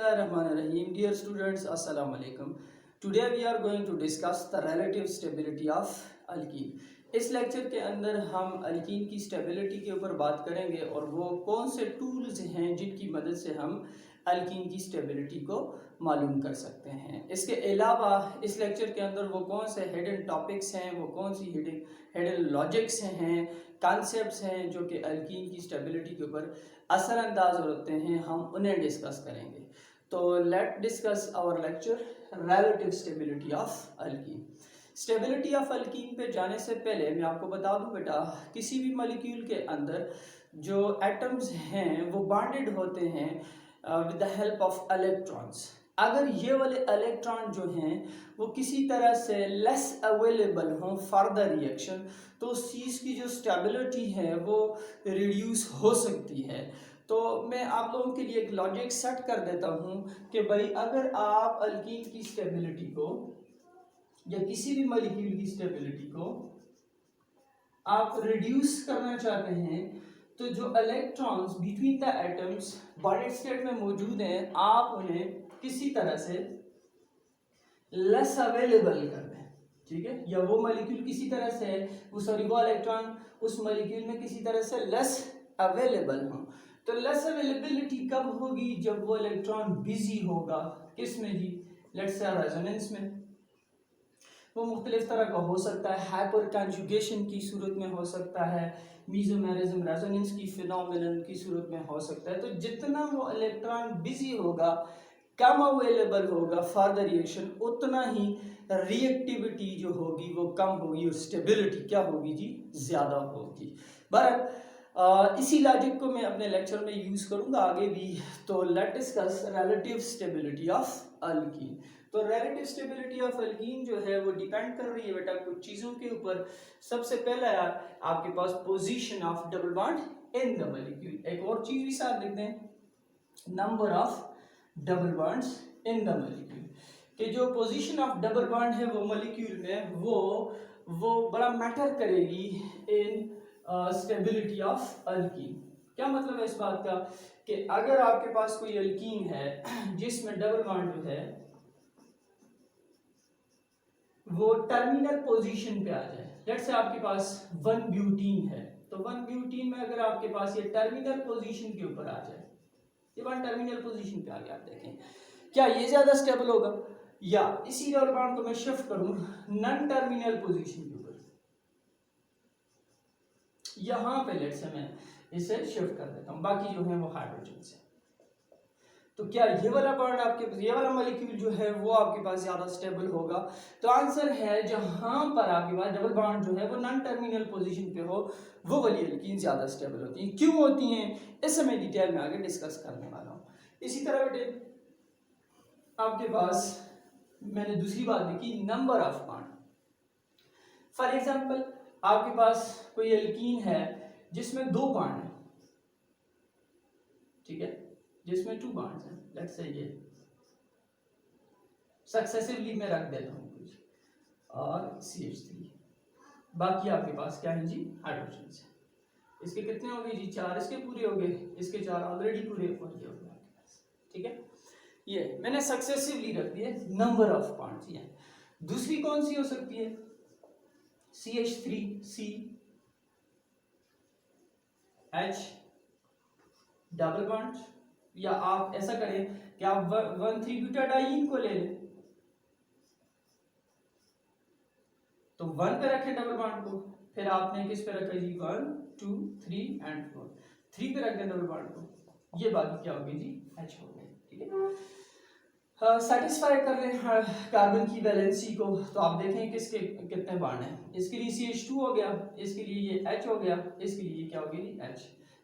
Bismillahirrahmanirrahim. Dear students, Assalamu alaikum. Today we are going to discuss the relative stability of alkene. इस lecture के अंदर हम alkyne की stability के ऊपर बात करेंगे और वो कौन से टूल्स हैं जिनकी मदद से हम अल्कीन की स्टेबिलिटी को मालूम कर सकते हैं। इसके अलावा इस लेक्चर के अंदर वो कौन से हिडन टॉपिक्स हैं, वो कौन सी हिडन लॉजिक्स हैं, कॉन्सेप्ट्स हैं जो कि अल्कीन की स्टेबिलिटी के ऊपर असरअंदाज होते हैं, हम उन्हें डिस्कस करेंगे। तो let discuss our lecture relative stability of alkene. Stability of alkene पे जाने से पहले मैं आपको बता दूं बेटा, किसी भी मॉलिक्यूल के अंदर जो एटम्स हैं वो बॉन्डेड होते हैं with the help of electrons. अगर ये वाले इलेक्ट्रॉन जो हैं वो किसी तरह से लेस अवेलेबल हों फॉर द रिएक्शन, तो उस चीज़ की जो स्टेबिलिटी है वो रिड्यूस हो सकती है। तो मैं आप लोगों के लिए एक लॉजिक सेट कर देता हूँ कि भाई अगर आप अल्कीन की स्टेबिलिटी को या किसी भी मॉलिक्यूल की स्टेबिलिटी को आप रिड्यूस करना चाहते हैं, तो जो electrons between the atoms bonded state में मौजूद हैं, आप उन्हें किसी तरह से लेस अवेलेबल कर दें, ठीक है। या वो मॉलिक्यूल किसी तरह से वो इलेक्ट्रॉन उस मॉलिक्यूल में किसी तरह से लेस अवेलेबल हो। तो लेस अवेलेबिलिटी कब होगी? जब वो इलेक्ट्रॉन बिजी होगा। किस में जी? लेट्स से रेजोनेंस में। वो मुख्तलिफ तरह का हो सकता है, हाइपर कंजुगेशन की सूरत में हो सकता है, मीजोमेरिज्म रेजोनेंस की फिनोमेनन की सूरत में हो सकता है। तो जितना वो इलेक्ट्रॉन बिजी होगा, कम अवेलेबल होगा फॉर द रिएक्शन, उतना ही रिएक्टिविटी जो होगी वो कम होगी और स्टेबिलिटी क्या होगी जी? ज़्यादा होगी। बहरहाल इसी लॉजिक को मैं अपने लेक्चर में यूज़ करूँगा आगे भी। तो let discuss relative stability of alkyne. तो रिलेटिव स्टेबिलिटी ऑफ अल्कीन जो है वो डिपेंड कर रही है बेटा कुछ चीज़ों के ऊपर। सबसे पहला आपके पास position of double bond in the molecule. एक और चीज़ भी साथ लिखते हैं, number of double bonds in the molecule. कि जो पोजीशन ऑफ डबल बॉन्ड है वो मॉलिक्यूल में वो बड़ा मैटर करेगी इन स्टेबिलिटी ऑफ अल्कीन। क्या मतलब है इस बात का? कि अगर आपके पास कोई अल्कीन है जिसमें डबल बॉन्ड जो है वो टर्मिनल पोजीशन पे आ जाए, लेट्स से आपके पास 1 ब्यूटीन है, तो 1 ब्यूटीन में अगर आपके पास ये टर्मिनल पोजीशन के ऊपर आ जाए, ये वन टर्मिनल पोजीशन पे आ गया, आप देखें क्या ये ज्यादा स्टेबल होगा? या इसी डबल बॉन्ड को मैं शिफ्ट करूं नॉन टर्मिनल पोजीशन के ऊपर, यहां पे लेट्स से मैं इसे शिफ्ट कर देता हूं, बाकी जो है वो हाइड्रोजन से। तो क्या ये वाला बॉन्ड आपके, ये वाला मॉलिक्यूल जो है वो आपके पास ज्यादा स्टेबल होगा? तो आंसर है जहां पर आपके पास डबल बॉन्ड जो है वो नॉन टर्मिनल पोजीशन पे हो, वो वाली अल्कीन ज्यादा स्टेबल होती हैं। क्यों होती हैं इसे मैं डिटेल में आगे डिस्कस करने वाला हूँ। इसी तरह बेटे आपके पास मैंने दूसरी बात लिखी, number of bond. For example आपके पास कोई अल्कीन है जिसमें 2 बॉन्ड है, ठीक है, जिसमें 2 बॉन्ड्स हैं, लेट्स से ये सक्सेसिवली मैं रख देता हूँ कुछ और CH3, बाकी आपके पास क्या है जी? हाइड्रोजन से। इसके कितने हो गए जी? 4 इसके पूरे हो गए, इसके 4 ऑलरेडी पूरे हो गए आपके पास, ठीक है। ये मैंने सक्सेसिवली रख दिए नंबर ऑफ बॉन्ड्स। ये दूसरी कौन सी हो सकती है? CH3C H डबल बॉन्ड, या आप ऐसा करें कि आप 1,3-ब्यूटाडाइईन को ले लें, तो 1 पे रखें डबल बॉन्ड को, फिर आपने किस पे रखा जी? 1 2 3 एंड 4, 3 पे रखें डबल बॉन्ड को, ये बाकी क्या हो गई जी? H हो गए, ठीक है। सेटिस्फाई कर लें कार्बन की वैलेंसी को, तो आप देखें किसके कितने बॉन्ड हैं। इसके लिए CH2 हो गया, इसके लिए ये H हो गया, इसके लिए क्या हो गया जी? H।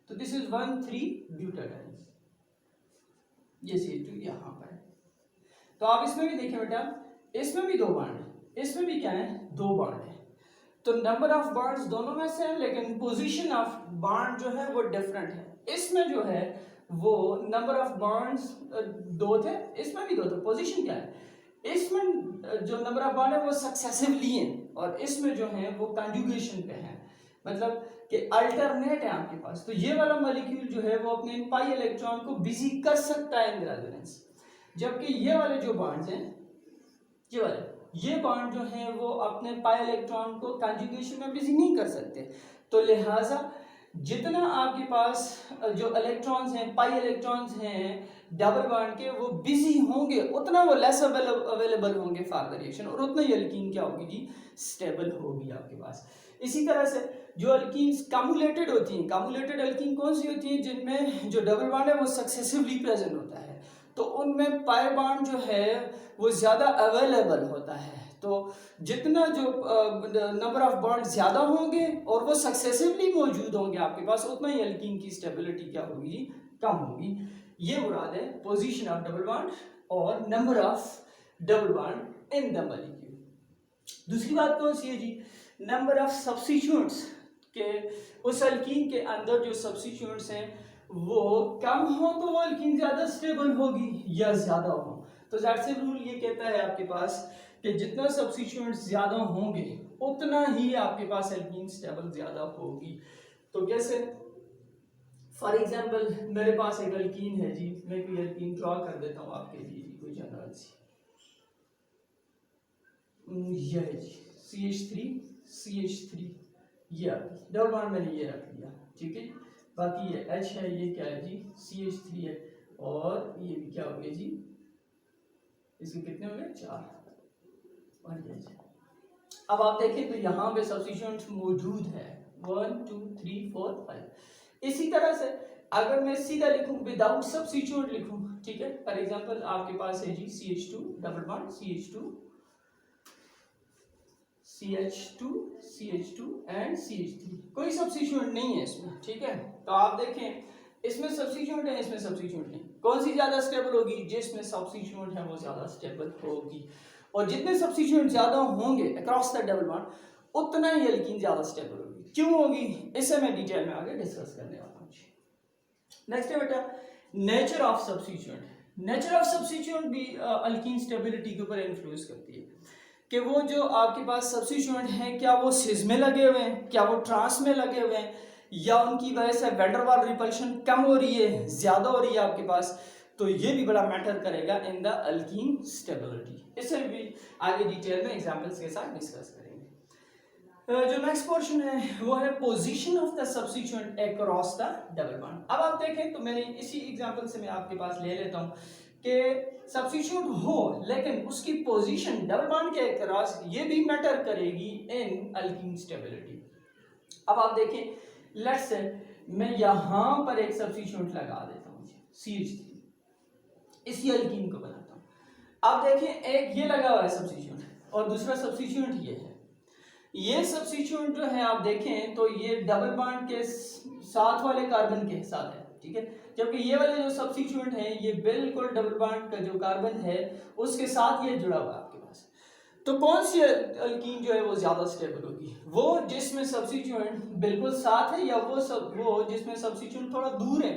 तो दिस इज 1,3-ब्यूटाडाइन, ये CH2 यहाँ पर है। तो आप इसमें भी देखें बेटा, इसमें भी 2 बॉन्ड है, इसमें भी क्या है? 2 बॉन्ड है। तो नंबर ऑफ बॉन्ड्स दोनों में सेम, लेकिन पोजीशन ऑफ बॉन्ड जो है वो डिफरेंट है। इसमें जो है वो नंबर ऑफ बॉन्ड्स 2 थे, इसमें भी 2 थे। पोजीशन क्या है? इसमें जो नंबर ऑफ बॉन्ड है वो सक्सेसिवली हैं और इसमें जो है वो कंजुगेशन पे है, मतलब कि अल्टरनेट है आपके पास। तो ये वाला मॉलिक्यूल जो है वो अपने पाई इलेक्ट्रॉन को बिजी कर सकता है इन रेजोनेंस, जबकि ये वाले जो बॉन्ड्स हैं, ये बॉन्ड जो हैं वो अपने पाई इलेक्ट्रॉन को कंजुगेशन में बिजी नहीं कर सकते। तो लिहाजा जितना आपके पास जो इलेक्ट्रॉन्स हैं, पाई इलेक्ट्रॉन्स हैं डबल बॉन्ड के, वो बिजी होंगे, उतना वो लेस अवेलेबल होंगे फॉर द रिएक्शन, और उतना ही अल्कीन क्या होगी जी, स्टेबल होगी आपके पास। इसी तरह से जो अल्कीन्स कम्युलेटेड होती हैं, कम्युलेटेड अल्कीन कौन सी होती हैं, जिनमें जो डबल बॉन्ड है वो सक्सेसिवली प्रेजेंट होता है, तो उनमें पाई बॉन्ड जो है वो ज़्यादा अवेलेबल होता है। तो जितना जो नंबर ऑफ बॉन्ड ज़्यादा होंगे और वो सक्सेसिवली मौजूद होंगे आपके पास, उतना ही अल्कीन की स्टेबिलिटी क्या होगी जी, कम होगी। ये मुराद है पोजीशन ऑफ डबल बॉन्ड और number of double bond in the molecule. दूसरी बात कौन सी है जी, नंबर ऑफ सब्स्टिट्यूएंट्स के, उस अल्कीन के अंदर जो सब्स्टिट्यूएंट्स हैं वो कम हो तो वो अल्कीन ज़्यादा स्टेबल होगी या ज़्यादा हो। तो ज़ाहिर रूल ये कहता है आपके पास कि जितना सब्स्टिट्यूएंट्स ज़्यादा होंगे उतना ही आपके पास अल्कीन स्टेबल ज़्यादा होगी। तो कैसे, फॉर एग्जांपल मेरे पास एक अल्कीन है जी, मैं कोई अल्कीन ड्रॉ कर देता हूँ आपके लिए जी, कोई जनरल सी, ये है जी CH3 ये डबल बॉन्ड मैंने ये रख दिया, ठीक है। बाकी ये H है, ये क्या है जी, CH3 है, और ये भी क्या हो गया जी, इसके कितने हो गए, 4। और ये जी, अब आप देखें तो यहाँ पे सब्स्टिट्यूएंट्स मौजूद है 1 2 3 4 5। इसी तरह से अगर मैं सीधा लिखूं विदाउट सब्स्टिट्यूएंट लिखूं, ठीक है, फॉर एग्जांपल आपके पास है जी CH2 double bond CH2 and CH3, कोई सब्स्टिट्यूएंट नहीं है इसमें, ठीक है। तो आप देखें इसमें सब्स्टिट्यूएंट है, इसमें सब्स्टिट्यूएंट नहीं, कौन सी ज्यादा स्टेबल होगी, जिसमें सब्स्टिट्यूएंट है वो ज्यादा स्टेबल होगी। और जितने सब्स्टिट्यूएंट ज्यादा होंगे अक्रॉस द डबल बॉन्ड उतना ही अल्कीन ज्यादा स्टेबल होगी। क्यों होगी, इसे मैं डिटेल में आगे डिस्कस करने वाला हूँ। नेक्स्ट है बेटा nature of substituent. Nature of substituent भी अल्कीन स्टेबिलिटी के ऊपर इन्फ्लुएंस करती है कि वो जो आपके पास सब्स्टिट्यूएंट हैं क्या वो सिस में लगे हुए हैं, क्या वो ट्रांस में लगे हुए हैं, या उनकी वजह से वैन डर वाल रिपल्शन कम हो रही है, ज्यादा हो रही है आपके पास। तो ये भी बड़ा मैटर करेगा इन द अल्कीन स्टेबिलिटी। इसे भी आगे डिटेल में एग्जांपल्स के साथ डिस्कस करेंगे। जो नेक्स्ट पोर्शन है वो है position of the substituent across the double bond. अब आप देखें तो मैंने इसी एग्जांपल से मैं आपके पास ले लेता हूं कि सब्स्टिट्यूट हो लेकिन उसकी पोजीशन डबल बॉन्ड के अक्रॉस ये भी मैटर करेगी इन अल्कीन स्टेबिलिटी। अब आप देखें, लेट्स से मैं यहां पर एक सब्स्टिट्यूट लगा देता हूं CH3, इसी अल्कीन को बनाता हूं। आप देखें एक ये लगा हुआ है सब्स्टिट्यूट और दूसरा सब्स्टिट्यूट ये है। ये सब्स्टिट्यूट जो है आप देखें तो ये डबल बॉन्ड के साथ वाले कार्बन के साथ है, ठीक है, जबकि ये वाले जो सब्स्टिट्यूएंट हैं ये बिल्कुल डबल बॉन्ड का जो कार्बन है उसके साथ ये जुड़ा हुआ है आपके पास। तो कौन सी अल्कीन जो है वो ज्यादा स्टेबल होगी, वो जिसमें सब्स्टिट्यूएंट बिल्कुल साथ है या वो जिसमें सब्स्टिट्यूएंट थोड़ा दूर है।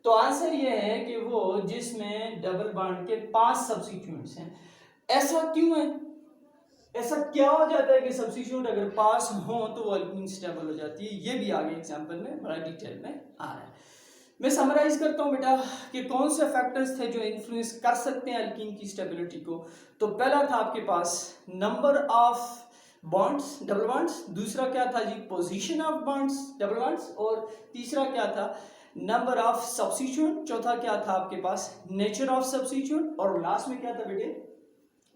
तो आंसर ये है कि वो जिसमें डबल बॉन्ड के पास सब्स्टिट्यूएंट्स हैं। ऐसा क्यों है, ऐसा क्या हो जाता है कि सब्स्टिट्यूएंट अगर पास हो तो वो अल्कीन स्टेबल हो जाती है। ये भी आगे एग्जांपल में बड़ा डिटेल में आ रहा है। मैं समराइज करता हूं बेटा कि कौन से फैक्टर्स थे जो इन्फ्लुएंस कर सकते हैं अल्कीन की स्टेबिलिटी को। तो पहला था आपके पास number of bonds double bonds, दूसरा क्या था जी position of bonds double bonds, और तीसरा क्या था नंबर ऑफ सब्स्टिट्यूएंट, चौथा क्या था आपके पास नेचर ऑफ सब्स्टिट्यूएंट, और लास्ट में क्या था बेटे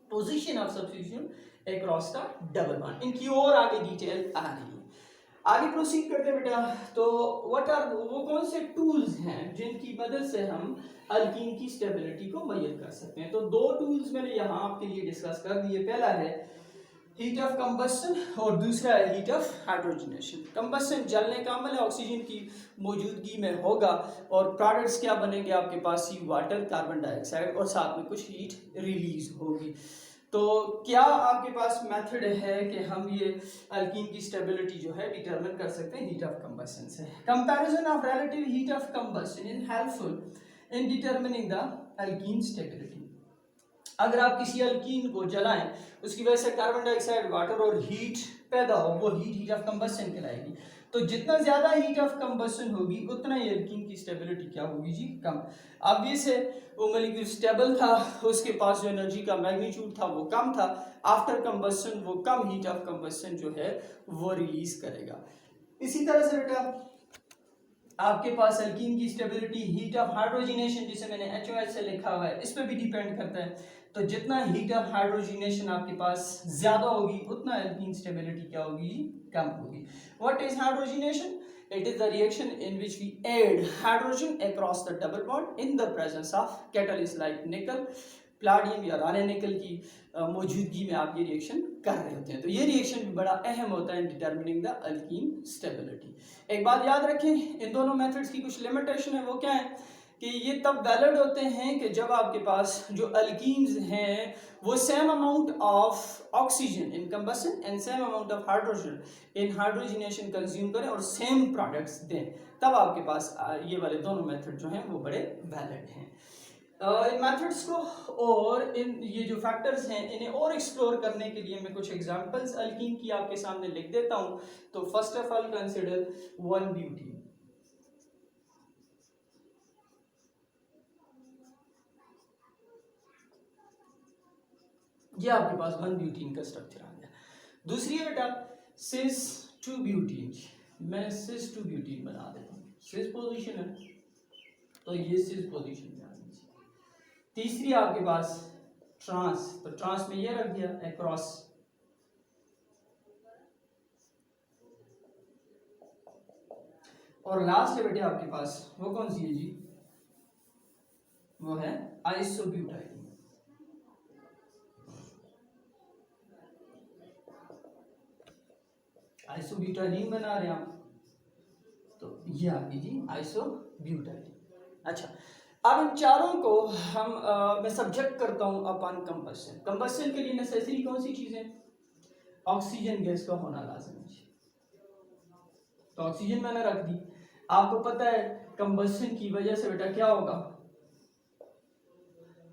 position of substituent across the double bond. इनकी और आगे डिटेल आ रही है। आगे प्रोसीड करते हैं बेटा। तो वो कौन से टूल्स हैं जिनकी मदद से हम अल्कीन की स्टेबिलिटी को मेजर कर सकते हैं। तो दो टूल्स मैंने यहाँ आपके लिए डिस्कस कर दिए। पहला है हीट ऑफ कंबस्शन और दूसरा है हीट ऑफ हाइड्रोजनेशन। कंबस्शन जलने का अमल है, ऑक्सीजन की मौजूदगी में होगा और प्रोडक्ट्स क्या बनेंगे आपके पास, सी वाटर कार्बन डाइऑक्साइड, और साथ में कुछ हीट रिलीज होगी। तो क्या आपके पास मेथड है कि हम ये अल्कीन की स्टेबिलिटी जो है डिटरमिन कर सकते हैं हीट ऑफ कंबस्शन से। Comparison of relative heat of combustion is helpful in determining the alkyne stability. अगर आप किसी अल्कीन को जलाएं उसकी वजह से कार्बन डाइऑक्साइड वाटर और हीट पैदा हो, वो हीट ऑफ कंबस्शन कहलाएगी। तो जितना ज़्यादा हीट ऑफ कंबशन होगी उतना ही एल्कीन की स्टेबिलिटी क्या होगी जी, कम। ऑब्वियस है, वो मॉलिक्यूल स्टेबल था, उसके पास जो एनर्जी का मैग्नीट्यूड था वो कम था, आफ्टर कंबशन वो कम हीट ऑफ कंबशन जो है वो रिलीज करेगा। इसी तरह से बेटा आपके पास एल्कीन की स्टेबिलिटी हीट ऑफ हाइड्रोजिनेशन, जिसे मैंने HOH से लिखा हुआ है, इस पे भी डिपेंड करता है। तो जितना हीट ऑफ हाइड्रोजिनेशन आपके पास ज्यादा होगी उतना एल्कीन स्टेबिलिटी क्या होगी, कम होगी। What is hydrogenation? It is the reaction in which we add hydrogen across the double bond in the presence of catalyst like nickel, प्लाटियम या राने निकल की मौजूदगी में आप ये रिएक्शन कर रहे होते हैं। तो ये रिएक्शन भी बड़ा अहम होता है इन डिटरमिनिंग द अल्कीन स्टेबिलिटी। एक बात याद रखें, इन दोनों मेथड्स की कुछ लिमिटेशन है। वो क्या है कि ये तब वैलिड होते हैं कि जब आपके पास जो अल्कीन्स हैं वो same amount of oxygen in combustion and same amount of hydrogen in hydrogenation consume करें और सेम प्रोडक्ट्स दें, तब आपके पास ये वाले दोनों मेथड जो हैं वो बड़े वैलिड हैं। इन मेथड्स को और इन ये जो फैक्टर्स हैं इन्हें और एक्सप्लोर करने के लिए मैं कुछ एग्जांपल्स अल्कीन की आपके सामने लिख देता हूं। तो फर्स्ट ऑफ ऑल कंसिडर 1-ब्यूटीन। ये आपके पास 1-ब्यूटीन का स्ट्रक्चर आ गया। दूसरी है बेटा सिस-2-ब्यूटीन। मैं सिस-2-ब्यूटीन बना देता हूँ, सिस पोजीशन है तो ये सिस पोजीशन में आ गई। तीसरी आपके पास ट्रांस, तो ट्रांस में ये रख दिया अक्रॉस। और लास्ट है बेटे आपके पास वो कौन सी है जी, वो है आइसोब्यूटाइल। आइसोब्यूटाइलिन बना रहे हैं आप, तो ये आपकी जी आइसोब्यूटाइलिन। अच्छा, अब इन चारों को मैं सब्जेक्ट करता हूं अपॉन कंबशन। कंबशन के लिए नेसेसरी कौन सी चीजें? ऑक्सीजन गैस का होना लाजमी है, तो ऑक्सीजन मैंने रख दी। आपको पता है कंबशन की वजह से बेटा क्या होगा,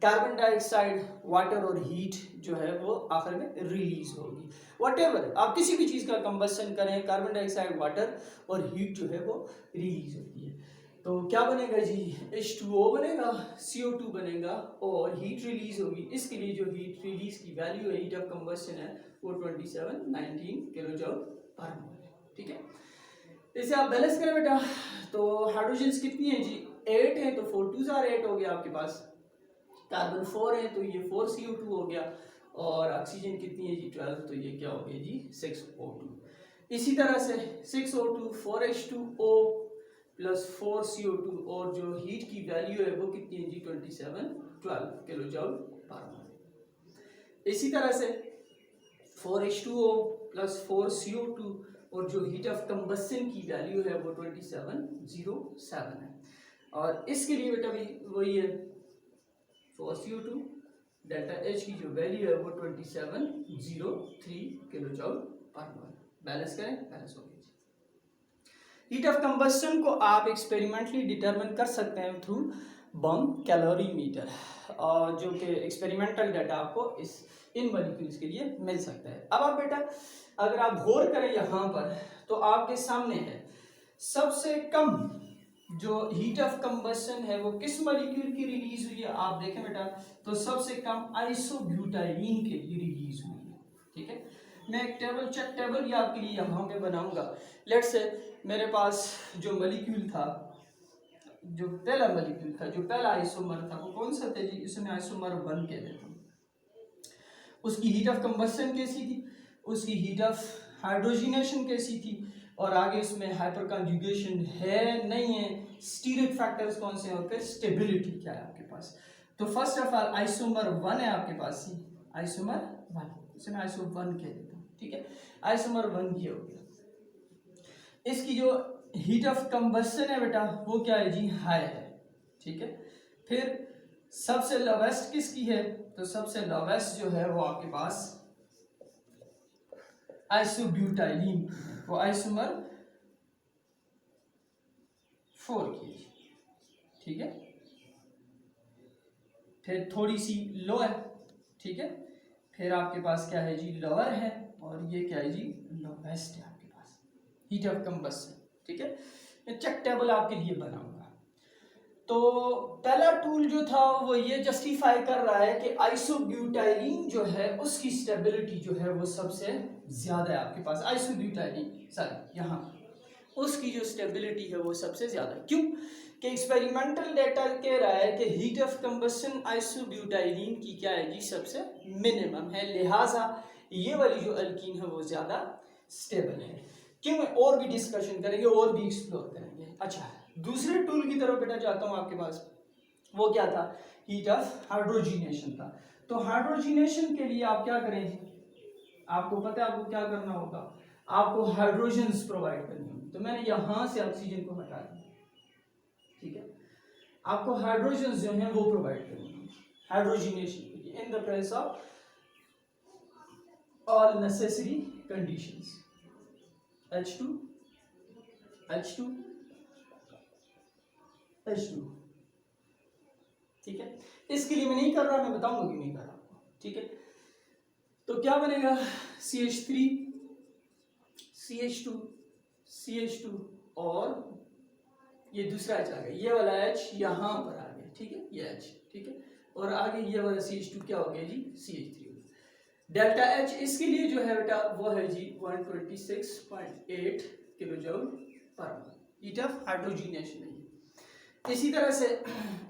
कार्बन डाइऑक्साइड, वाटर और हीट जो है वो आखिर में रिलीज होगी। व्हाटएवर आप किसी भी चीज का कंबशन करें, कार्बन डाइऑक्साइड, वाटर और हीट जो है वो रिलीज होती है। तो क्या बनेगा जी, H2O बनेगा, CO2 बनेगा और हीट रिलीज होगी। इसके लिए जो हीट रिलीज की वैल्यू है, हीट ऑफ कंबशन है, वो 2719 किलो जूल पर मोल है। ठीक है, इसे आप बैलेंस करें बेटा, तो हाइड्रोजन कितनी है जी, 8 है, तो 4 2 8 हो गया आपके पास। कार्बन 4 है तो ये 4CO2 हो गया, और ऑक्सीजन कितनी है जी 12, तो ये क्या हो गया जी 6O2। इसी तरह से 6O2 4H2O प्लस 4CO2 और जो हीट की वैल्यू है वो कितनी है जी 2712 किलो जूल पर मोल। इसी तरह से 4H2O प्लस 4CO2 और जो हीट ऑफ कंबशन की वैल्यू है वो 2707 है। और इसके लिए बेटा भी वही है, 4CO2 डेल्टा H की जो वैल्यू है वो 2703 किलो जूल पर मोल। बैलेंस करें, बैलेंस हो गई। हीट ऑफ कंबशन को आप एक्सपेरिमेंटली डिटरमिन कर सकते हैं थ्रू बम कैलोरीमीटर, और जो कि एक्सपेरिमेंटल डाटा आपको इन मॉलिक्यूल्स के लिए मिल सकता है। अब आप बेटा अगर आप गौर करें यहाँ पर, तो आपके सामने है सबसे कम जो हीट ऑफ कंबशन है वो किस मॉलिक्यूल की रिलीज हुई है। आप देखें बेटा, तो सबसे कम आइसोब्यूटाइलिन के लिए रिलीज हुई है। ठीक है, मैं एक चेक टेबल भी आपके लिए यहाँ पे बनाऊंगा। लेट्स से मेरे पास जो मॉलिक्यूल था, जो पहला मॉलिक्यूल था, जो पहला आइसोमर था, वो कौन सा था जी, इसे मैं आइसोमर 1 कह देता हूँ। उसकी हीट ऑफ कंबशन कैसी थी, उसकी हीट ऑफ हाइड्रोजिनेशन कैसी थी, और आगे उसमें हाइपर कंजुगेशन है नहीं है, स्टीरिक फैक्टर्स कौन से, और फिर स्टेबिलिटी क्या है आपके पास। तो फर्स्ट ऑफ ऑल आइसोमर 1 है आपके पास, आइसोमर 1, इसे मैं आइसो 1 कह देता हूँ। ठीक है, आइसोमर 1 ये हो गया। इसकी जो हीट ऑफ कंबशन है बेटा वो क्या है जी, हाई है। ठीक है, फिर सबसे लोवेस्ट किसकी है, तो सबसे लोवेस्ट जो है वो आपके पास आइसोब्यूटाइलिन, वो आइसोमर 4 की। ठीक है, फिर थोड़ी सी लो है। ठीक है, फिर आपके पास क्या है जी, लोअर है, और ये क्या है जी, लोवेस्ट है आपके पास। हीट ऑफ कंबशन, ठीक है। मैं चेक टेबल आपके लिए बनाऊंगा। तो पहला टूल जो था वो ये जस्टिफाई कर रहा है कि आइसोब्यूटाइलीन जो है उसकी स्टेबिलिटी जो है वो सबसे ज्यादा है आपके पास। आइसोब्यूटाइलीन सॉरी यहाँ उसकी जो स्टेबिलिटी है वो सबसे ज्यादा है। क्यों? कि एक्सपेरिमेंटल डेटा कह रहा है कि हीट ऑफ कंबशन आइसोब्यूटाइलीन की क्या है जी, सबसे मिनिमम है, लिहाजा ये वाली जो अल्कीन है वो ज्यादा स्टेबल है। क्यों? और भी डिस्कशन करेंगे और भी एक्सप्लोर करेंगे। अच्छा, दूसरे टूल की तरफ बेटा जाता हूँ आपके पास। वो क्या था? हीट ऑफ हाइड्रोजिनेशन था। तो हाइड्रोजिनेशन के लिए आप क्या करेंगे? आपको पता है आपको क्या करना होगा, आपको हाइड्रोजन्स प्रोवाइड करनी होगी। तो मैंने यहां से ऑक्सीजन को हटा दिया, ठीक है। आपको हाइड्रोजन्स जो हैं वो प्रोवाइड करनी होगी हाइड्रोजिनेशन के लिए in the presence of all necessary conditions. H2 H2 H2, ठीक है। इसके लिए मैं नहीं कर रहा, मैं बताऊंगा कि नहीं कर रहा आपको, ठीक है। तो क्या बनेगा? CH3 CH2 CH2 और ये दूसरा H आ गया, ये वाला H यहाँ पर आ गया, ठीक है, ये H, ठीक है। और आगे ये वाला CH2 क्या हो गया जी? CH3। डेल्टा H इसके लिए जो है बेटा वो है जी 126.8 किलो जूल पर मोल, हीट ऑफ हाइड्रोजिनेशन है। इसी तरह से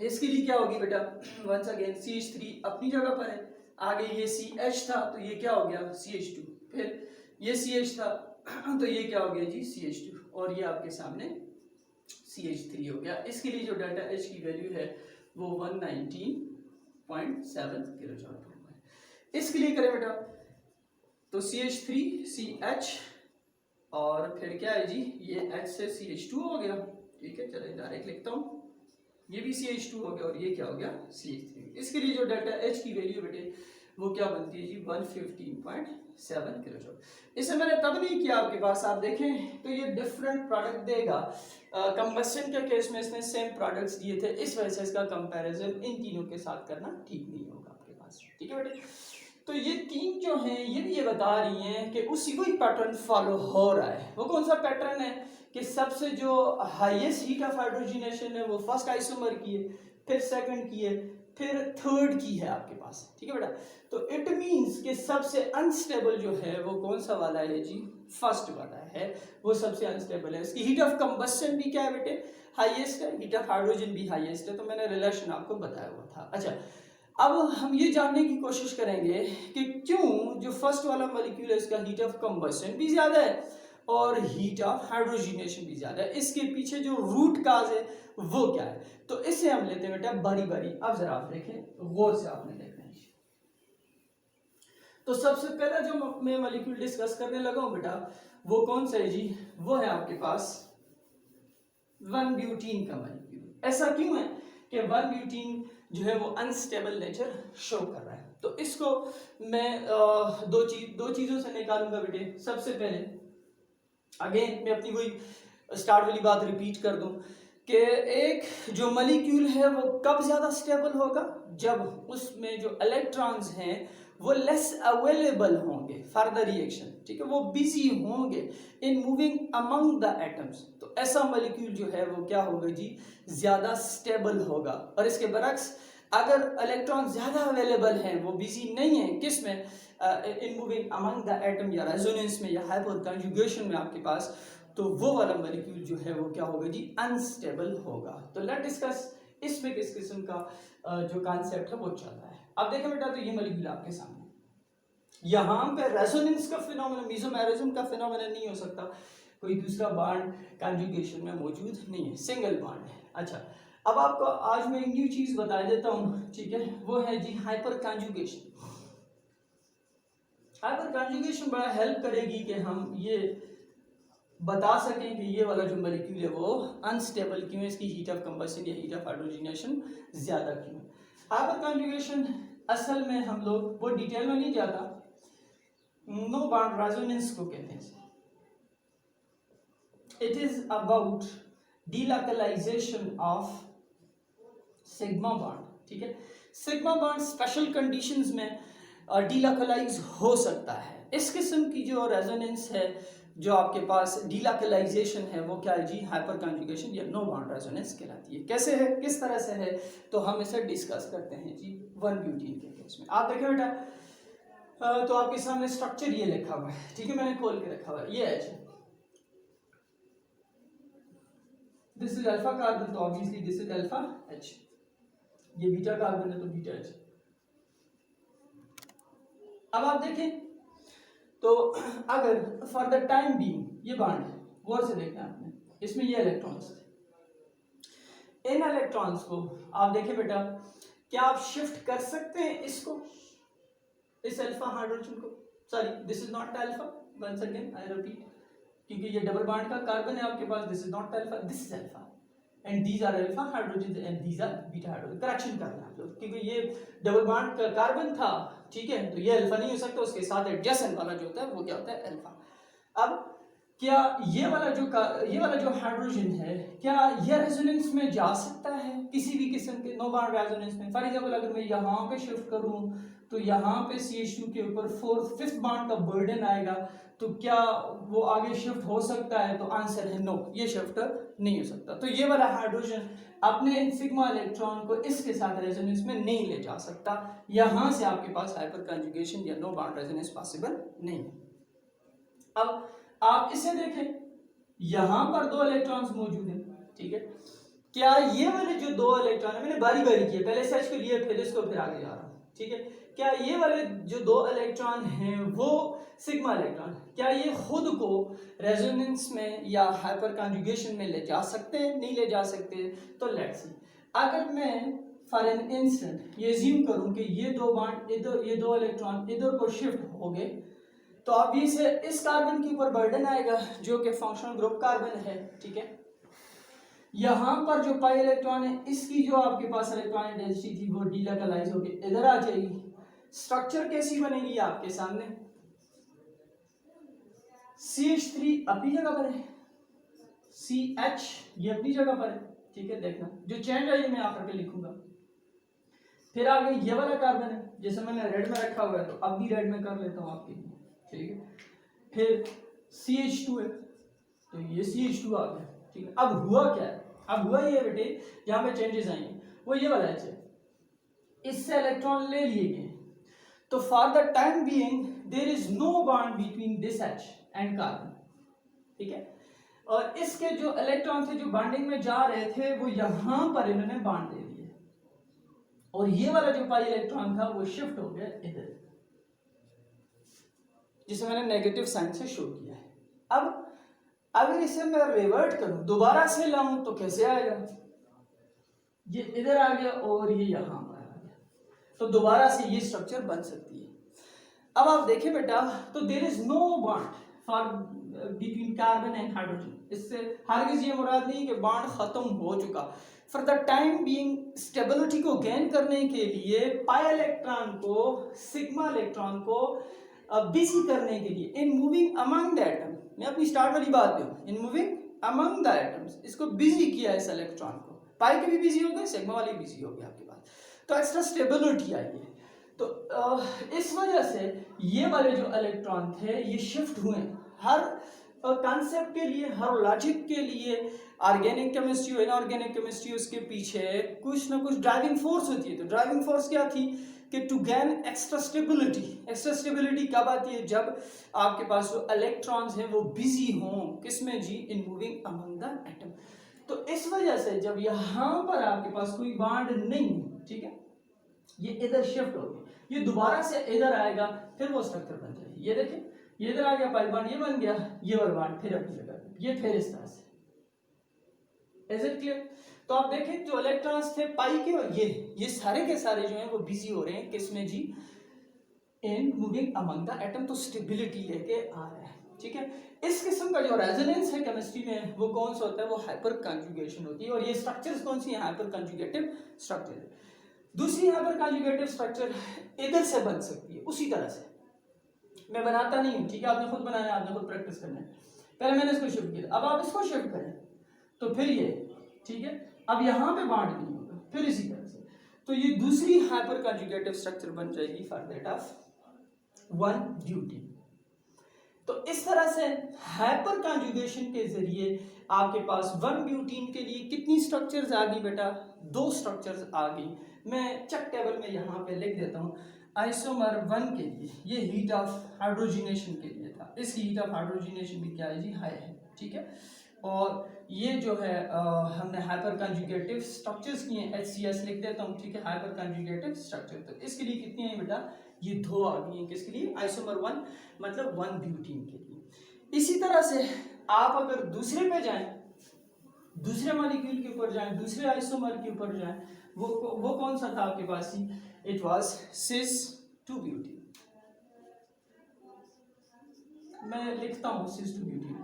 इसके लिए क्या होगी बेटा? वंस अगेन CH3 अपनी जगह पर है, आगे ये CH था तो ये क्या हो गया? CH2, फिर ये CH था तो ये क्या हो गया जी? CH2, और ये आपके सामने CH3 हो गया। इसके लिए जो डेल्टा H की वैल्यू है वो 119.7 किलो जूल पर मोल। इसके लिए करें बेटा तो CH3 CH और फिर क्या है जी? ये H से CH2 हो गया, ठीक है। चलिए डायरेक्ट लिखता हूँ, ये भी CH2 हो गया और ये क्या हो गया? CH3। इसके लिए जो डेल्टा H की वैल्यू बेटे वो क्या बनती है जी? 115.7 किलो जूल। इसे मैंने तब नहीं किया आपके पास, आप देखें तो ये डिफरेंट प्रोडक्ट देगा। कंबशन के केस में इसने सेम प्रोडक्ट्स दिए थे, इस वजह से इसका कंपैरिजन इन तीनों के साथ करना ठीक नहीं होगा आपके पास, ठीक है बेटे। तो ये तीन जो हैं ये भी ये बता रही हैं कि उसी को ही पैटर्न फॉलो हो रहा है। वो कौन सा पैटर्न है? कि सबसे जो हाईएस्ट हीट ऑफ हाइड्रोजिनेशन है वो फर्स्ट आइसोमर की है, फिर सेकंड की है, फिर थर्ड की है आपके पास, ठीक है बेटा। तो इट मींस कि सबसे अनस्टेबल जो है वो कौन सा वाला है जी? फर्स्ट वाला है, वो सबसे अनस्टेबल है। इसकी हीट ऑफ कंबशन भी क्या है बेटे? हाईएस्ट है, हीट ऑफ हाइड्रोजन भी हाईएस्ट है। तो मैंने रिलेशन आपको बताया हुआ था। अच्छा, अब हम ये जानने की कोशिश करेंगे कि क्यों जो फर्स्ट वाला मॉलिक्यूल है इसका हीट ऑफ कंबशन भी ज्यादा है और हीट ऑफ हाइड्रोजिनेशन भी ज्यादा है। इसके पीछे जो रूट काज है वो क्या है? तो इसे हम लेते हैं बेटा बारी बारी। अब जरा आप देखें, गौर से आपने देखना है। तो सबसे पहला जो मैं मॉलिक्यूल डिस्कस करने लगा हूं बेटा वो कौन सा है जी? वो है आपके पास 1-ब्यूटीन का मॉलिक्यूल। ऐसा क्यों है कि 1-ब्यूटीन जो है वो अनस्टेबल नेचर शो कर रहा है? तो इसको मैं दो चीजों से निकालूंगा बेटे। सबसे पहले अगेन मैं अपनी वही स्टार्ट वाली बात रिपीट कर दूं कि एक जो मॉलिक्यूल है वो कब ज्यादा स्टेबल होगा? जब उसमें जो इलेक्ट्रॉन्स हैं वो लेस अवेलेबल होंगे फॉर द रिएक्शन, ठीक है, वो बिजी होंगे इन मूविंग अमंग द एटम्स। तो ऐसा मॉलिक्यूल जो है वो क्या होगा जी? ज्यादा स्टेबल होगा। और इसके बरक्स अगर इलेक्ट्रॉन ज्यादा अवेलेबल हैं, वो बिजी नहीं है किस में? इन मूविंग अमंग द एटम या रेजोनेंस में या हाइपर कंजुगेशन में आपके पास, तो वो वाला मॉलिक्यूल जो है वो क्या होगा जी? अनस्टेबल होगा। तो लेट डिस्कस इसमें किस किस्म का जो कॉन्सेप्ट है वो चल रहा है। अब देखें बेटा, तो ये मॉलिक्यूल आपके सामने, यहाँ पे रेजोनेंस का फिनोमेना, मेसोमेरिज्म का फिनोमेना नहीं हो सकता, कोई दूसरा बॉन्ड कंजुगेशन में मौजूद नहीं है, सिंगल बॉन्ड है। अच्छा, अब आपको आज मैं एक न्यू चीज बता देता हूँ, ठीक है, वो है जी हाइपर कंजुगेशन। हाइपर कंजुगेशन बड़ा हेल्प करेगी कि हम ये बता सकें कि ये वाला जो मॉलिक्यूल है वो अनस्टेबल क्यों है, इसकी हीट ऑफ कंबशन या हीट ऑफ हाइड्रोजिनेशन ज्यादा क्यों है। हाइपर कंजुगेशन असल में हम लोग वो डिटेल में नहीं जाता, नो बॉन्ड रेजोनेंस को कहते हैं। It is about delocalisation of sigma bond, ठीक है। सिग्मा बॉन्ड स्पेशल कंडीशंस में डीलोकलाइज हो सकता है। इस किस्म की जो रेजोनेंस है जो आपके पास डीलॉकलाइजेशन है वो क्या है जी, हाइपर कॉन्जुगेशन या नो बॉन्ड रेजोनेंस कहलाती है। कैसे है, किस तरह से है, तो हम इसे डिस्कस करते हैं जी 1-ब्यूटीन के केस में। आप देखिए बेटा, तो आपके सामने स्ट्रक्चर ये लिखा हुआ है, ठीक है, मैंने खोल के रखा हुआ है, ये है जी, दिस इज अल्फा कार्बन, तो obviously this is alpha H, ये बीटा कार्बन है तो बीटा एच। अब आप देखें तो अगर फॉर द टाइम बीइंग ये बॉन्ड है, गौर से देखना आपने, इसमें ये इलेक्ट्रॉन्स थे, इन इलेक्ट्रॉन्स को आप देखें बेटा, क्या आप शिफ्ट कर सकते हैं इसको, इस अल्फा हाइड्रोजन को, sorry this is not alpha, once again I repeat, क्योंकि ये डबल बॉन्ड का कार्बन है आपके पास, this is not alpha, this is alpha and these are alpha hydrogen and these are beta hydrogen. Correction करना आप लोग, क्योंकि ये डबल बॉन्ड का कार्बन था, ठीक है, तो ये अल्फा नहीं हो सकता, उसके साथ एडजेसेंट वाला जो होता है वो क्या होता है, अल्फा। अब क्या ये वाला जो हाइड्रोजन है, क्या ये रेजोनेंस में जा सकता है किसी भी किस्म के नो बॉन्ड रेजोनेंस में? फॉर एग्जांपल अगर मैं यहाँ पे शिफ्ट करूँ तो यहाँ पे CH2 के ऊपर 4th बॉन्ड का बर्डन आएगा, तो क्या वो आगे शिफ्ट हो सकता है? तो आंसर है नो, ये शिफ्ट नहीं हो सकता। तो ये वाला हाइड्रोजन अपने सिग्मा इलेक्ट्रॉन को इसके साथ रेजोनेंस में नहीं ले जा सकता, यहाँ से आपके पास हाइपर कंजुगेशन या नो बॉन्ड रेजोनेंस पॉसिबल नहीं है। अब आप इसे देखें, यहां पर 2 इलेक्ट्रॉन्स मौजूद हैं, ठीक है, क्या ये वाले जो 2 इलेक्ट्रॉन है, मैंने बारी बारी किया, पहले सच को लिए फिर इसको फिर आगे जा रहा हूं, ठीक है, क्या ये वाले जो 2 इलेक्ट्रॉन हैं वो सिग्मा इलेक्ट्रॉन, क्या ये खुद को रेजोनेंस में या हाइपर कॉन्जुगेशन में ले जा सकते हैं, नहीं ले जा सकते? तो लेट्स सी, अगर मैं फॉर एन इंस्टेंट ये अज्यूम करूं कि ये 2 बॉन्ड इधर, ये 2 इलेक्ट्रॉन इधर को शिफ्ट हो गए, तो ऑब्वियस है इस कार्बन के ऊपर बर्डन आएगा जो कि फंक्शनल ग्रुप कार्बन है, ठीक है, यहां पर जो पाई इलेक्ट्रॉन है इसकी जो आपके पास इलेक्ट्रॉनिक डेंसिटी थी वो डीलॉकलाइज होकर इधर आ जाएगी। स्ट्रक्चर कैसी बनेगी आपके सामने, CH3 अपनी जगह पर है, CH ये अपनी जगह पर है, ठीक है, देखना जो चेंज है ये मैं आकर के लिखूंगा। फिर आगे ये वाला कार्बन है, जैसे मैंने रेड में रखा हुआ है तो अब भी रेड में कर लेता हूं आपके लिए, ठीक है, फिर CH2 है तो ये CH2 आ गया, ठीक है। अब हुआ क्या है, अब हुआ ये बेटे, यहाँ पे चेंजेस आएंगे, वो ये वाला है, इससे इलेक्ट्रॉन ले लिए गए, तो for the time being there is no bond between this H and carbon, ठीक है, और इसके जो इलेक्ट्रॉन थे जो बॉन्डिंग में जा रहे थे वो यहां पर इन्होंने बॉन्ड दे दिए, और ये वाला जो पाई इलेक्ट्रॉन था वो शिफ्ट हो गया इधर, जिसे मैंने नेगेटिव साइन से शो किया है। अब अगर इसे मैं रिवर्ट करूं, दोबारा से लाऊं, तो कैसे आएगा, ये इधर आ गया और ये यहां पर आ गया, तो दोबारा से ये स्ट्रक्चर बन सकती है। अब आप देखें बेटा, तो there is no bond for between carbon and hydrogen, इससे हरगिज ये मुराद नहीं कि बॉन्ड खत्म हो चुका। For the time being stability को गेन करने के लिए पाई इलेक्ट्रॉन को, सिग्मा इलेक्ट्रॉन को बिजी करने के लिए इन मूविंग अमंग द एटम, मैं अपनी स्टार्ट वाली बात पे हूं, इन मूविंग अमंग द एटम्स, इसको बिजी किया इस इलेक्ट्रॉन को, पाई के भी बिजी हो गए, सिग्मा वाले भी बिजी हो गए आपके पास, तो एक्स्ट्रा स्टेबिलिटी आई है। तो इस वजह से ये वाले जो इलेक्ट्रॉन थे ये शिफ्ट हुए, हर कॉन्सेप्ट के लिए, हर लॉजिक के लिए, ऑर्गेनिक केमिस्ट्री हो, इनऑर्गेनिक केमिस्ट्री, उसके पीछे कुछ ना कुछ ड्राइविंग फोर्स होती है। तो ड्राइविंग फोर्स क्या थी कि to gain extra stability. Extra stability कब आती है, जब आपके पास जो इलेक्ट्रॉन्स हैं वो बिजी हों, किसमें जी, in moving among the atom. तो इस वजह से जब यहाँ पर आपके पास कोई बॉन्ड नहीं, ठीक है, ये इधर शिफ्ट हो गई, ये दोबारा से इधर आएगा, फिर वो स्ट्रक्चर बन जाएगी। ये देखिए, ये इधर आ गया पाई बॉन्ड, ये बन गया, ये वाला बॉन्ड फिर अपनी जगह, ये फिर इस तरह से। Is it clear? तो आप देखें जो इलेक्ट्रॉन्स थे पाई के, और ये सारे के सारे जो हैं वो बिजी हो रहे हैं किसमें जी, in moving among the atom, तो स्टेबिलिटी लेके आ रहा है, ठीक है। इस किस्म का जो रेजोनेंस है केमिस्ट्री में वो कौन सा होता है, वो हाइपर कंजुगेशन होती है, और ये स्ट्रक्चर्स कौन सी है, हाइपर कंजुगेटिव स्ट्रक्चर। दूसरी हाइपर कंजुगेटिव स्ट्रक्चर इधर से बन सकती है, उसी तरह से मैं बनाता नहीं हूं, ठीक है, आपने खुद बनाया, आपने खुद प्रैक्टिस करना है। पहले मैंने इसको शिफ्ट किया, अब आप इसको शिफ्ट करें तो फिर ये, ठीक है, अब यहां पे बॉन्ड नहीं होगा, फिर इसी तरह से, तो ये दूसरी हाइपर कंजुगेटिव स्ट्रक्चर बन जाएगी फॉर दैट ऑफ 1-ब्यूटीन। तो इस तरह से हाइपर कॉन्जुगेशन के जरिए आपके पास 1 ब्यूटीन के लिए कितनी स्ट्रक्चर्स आ गई बेटा, 2 स्ट्रक्चर्स आ गई। मैं चेक टेबल में यहाँ पे लिख देता हूँ। आइसोमर 1 के लिए ये हीट ऑफ हाइड्रोजिनेशन के लिए था, इस हीट ऑफ हाइड्रोजिनेशन भी क्या है जी, हाई है, ठीक है। और ये जो है हमने हाइपर कॉन्जुगेटिव स्ट्रक्चर्स किए हैं, HCS लिख देता हूँ, ठीक है, हाइपर कॉन्जुगेटिव स्ट्रक्चर। तो इसके लिए कितनी है बेटा, ये 2 आ गई हैं, किसके लिए, आइसोमर 1 मतलब 1 ब्यूटीन के लिए। इसी तरह से आप अगर दूसरे पे जाएं, दूसरे मॉलिक्यूल के ऊपर जाएं, दूसरे आइसोमर के ऊपर जाएं, वो कौन सा था आपके पास ही, इट वाज सिस 2 ब्यूटीन। मैं लिखता हूं सिस 2 ब्यूटीन,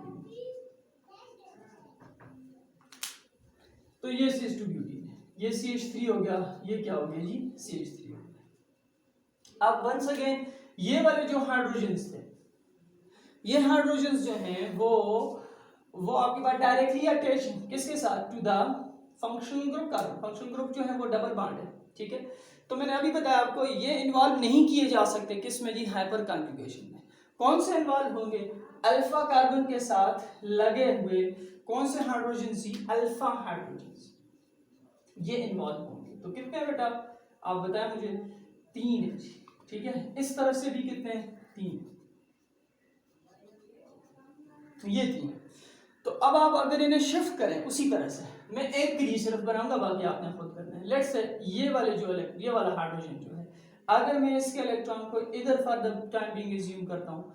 तो ये सिस 2 ब्यूटीन है, ये CH3 हो गया, ये क्या हो गया जी, CH3 हो गया। अब वंस अगेन ये वाले जो हाइड्रोजन्स थे, ये हाइड्रोजन्स जो हैं वो आपके पास डायरेक्टली अटैच है किसके साथ, to the functional group carbon. Functional group जो है वो डबल बॉन्ड है, ठीक है। तो मैंने अभी बताया आपको ये इन्वॉल्व नहीं किए जा सकते किसमें जी, हाइपर कॉन्जुगेशन में। कौन से इन्वॉल्व होंगे, अल्फा कार्बन के साथ लगे हुए कौन से हाइड्रोजन जी, अल्फा हाइड्रोजन, ये इन्वॉल्व होंगे। तो कितने हैं बेटा, आप बताएं मुझे, 3 है जी, ठीक है। इस तरफ से भी कितने हैं, 3, ये 3। तो अब आप अगर इन्हें शिफ्ट करें उसी तरह से, मैं एक के लिए सिर्फ बनाऊंगा, बाकी आपने खुद करना है। लेट्स से ये वाले जो ये वाला हाइड्रोजन जो है, अगर मैं इसके इलेक्ट्रॉन को इधर for the time being assume करता हूँ,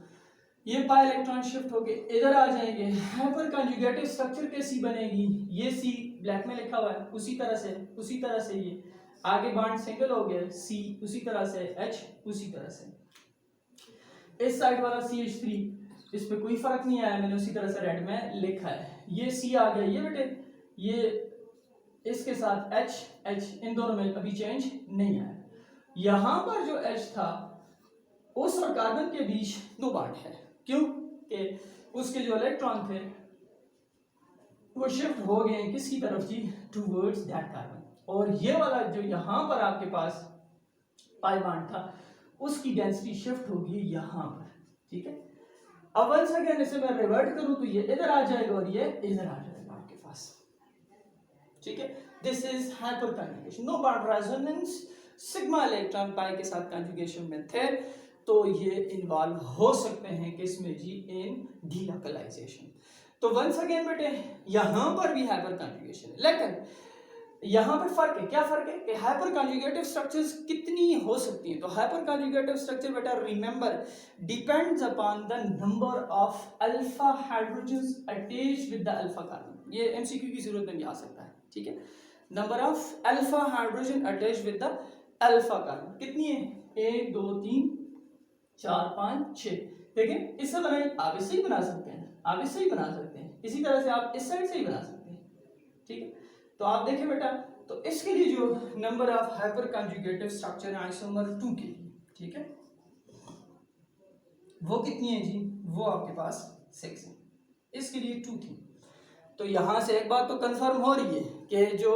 ये पाई इलेक्ट्रॉन शिफ्ट होके इधर आ जाएंगे, हाइपर कॉन्जुगेटिव स्ट्रक्चर कैसी बनेगी, ये C ब्लैक में लिखा हुआ है, उसी तरह से ये आगे बॉन्ड सिंगल हो गया, C उसी तरह से, H उसी तरह से। इस साइड वाला CH3, इस पे कोई फर्क नहीं आया, मैंने उसी तरह से रेड में लिखा है। ये C आ गया, ये बेटे ये इसके साथ H इन दोनों में अभी चेंज नहीं आया। यहां पर जो H था उस और कार्बन के बीच 2 बॉन्ड है, क्यों कि उसके जो इलेक्ट्रॉन थे वो शिफ्ट हो गए किसकी तरफ जी, टूवर्ड्स दैट कार्बन। और ये वाला जो यहां पर आपके पास पाई बॉन्ड था उसकी डेंसिटी शिफ्ट होगी यहां पर, ठीक है। अब वंस अगेन इसे मैं रिवर्ट करूं तो ये इधर आ जाएगा और ये इधर आ जाएगा आपके पास, ठीक है। This is hyperconjugation, no bond resonance, sigma electron pi के साथ कॉन्जुगेशन में थे, तो ये इन्वॉल्व हो सकते हैं किसमें जी, इन डीलोकलाइजेशन। तो वंस अगेन बेटे यहां पर भी हाइपर कॉन्जुगेशन है, लेकिन यहां पर फर्क है, क्या फर्क है कि हाइपर कॉन्जुगेटिव स्ट्रक्चर्स कितनी हो सकती हैं। तो हाइपर कॉन्जुगेटिव स्ट्रक्चर बेटा remember depends upon the number of alpha hydrogens attached with the alpha carbon. ये एमसीक्यू की जरूरत में भी आ सकता है, ठीक है। Number of alpha hydrogen attached with the alpha carbon कितनी है, 1 2 3 4 5 6। देखिए इससे बनाइए, आप इससे ही बना सकते हैं, आप इससे ही बना सकते हैं, इसी तरह से आप इस साइड से ही बना सकते हैं, ठीक है। तो आप देखें बेटा, तो इसके लिए जो number of hyper conjugative structure isomer 2 के लिए, ठीक है, वो कितनी है जी, वो आपके पास 6 है, इसके लिए 2 थी। तो यहां से एक बात तो कंफर्म हो रही है कि जो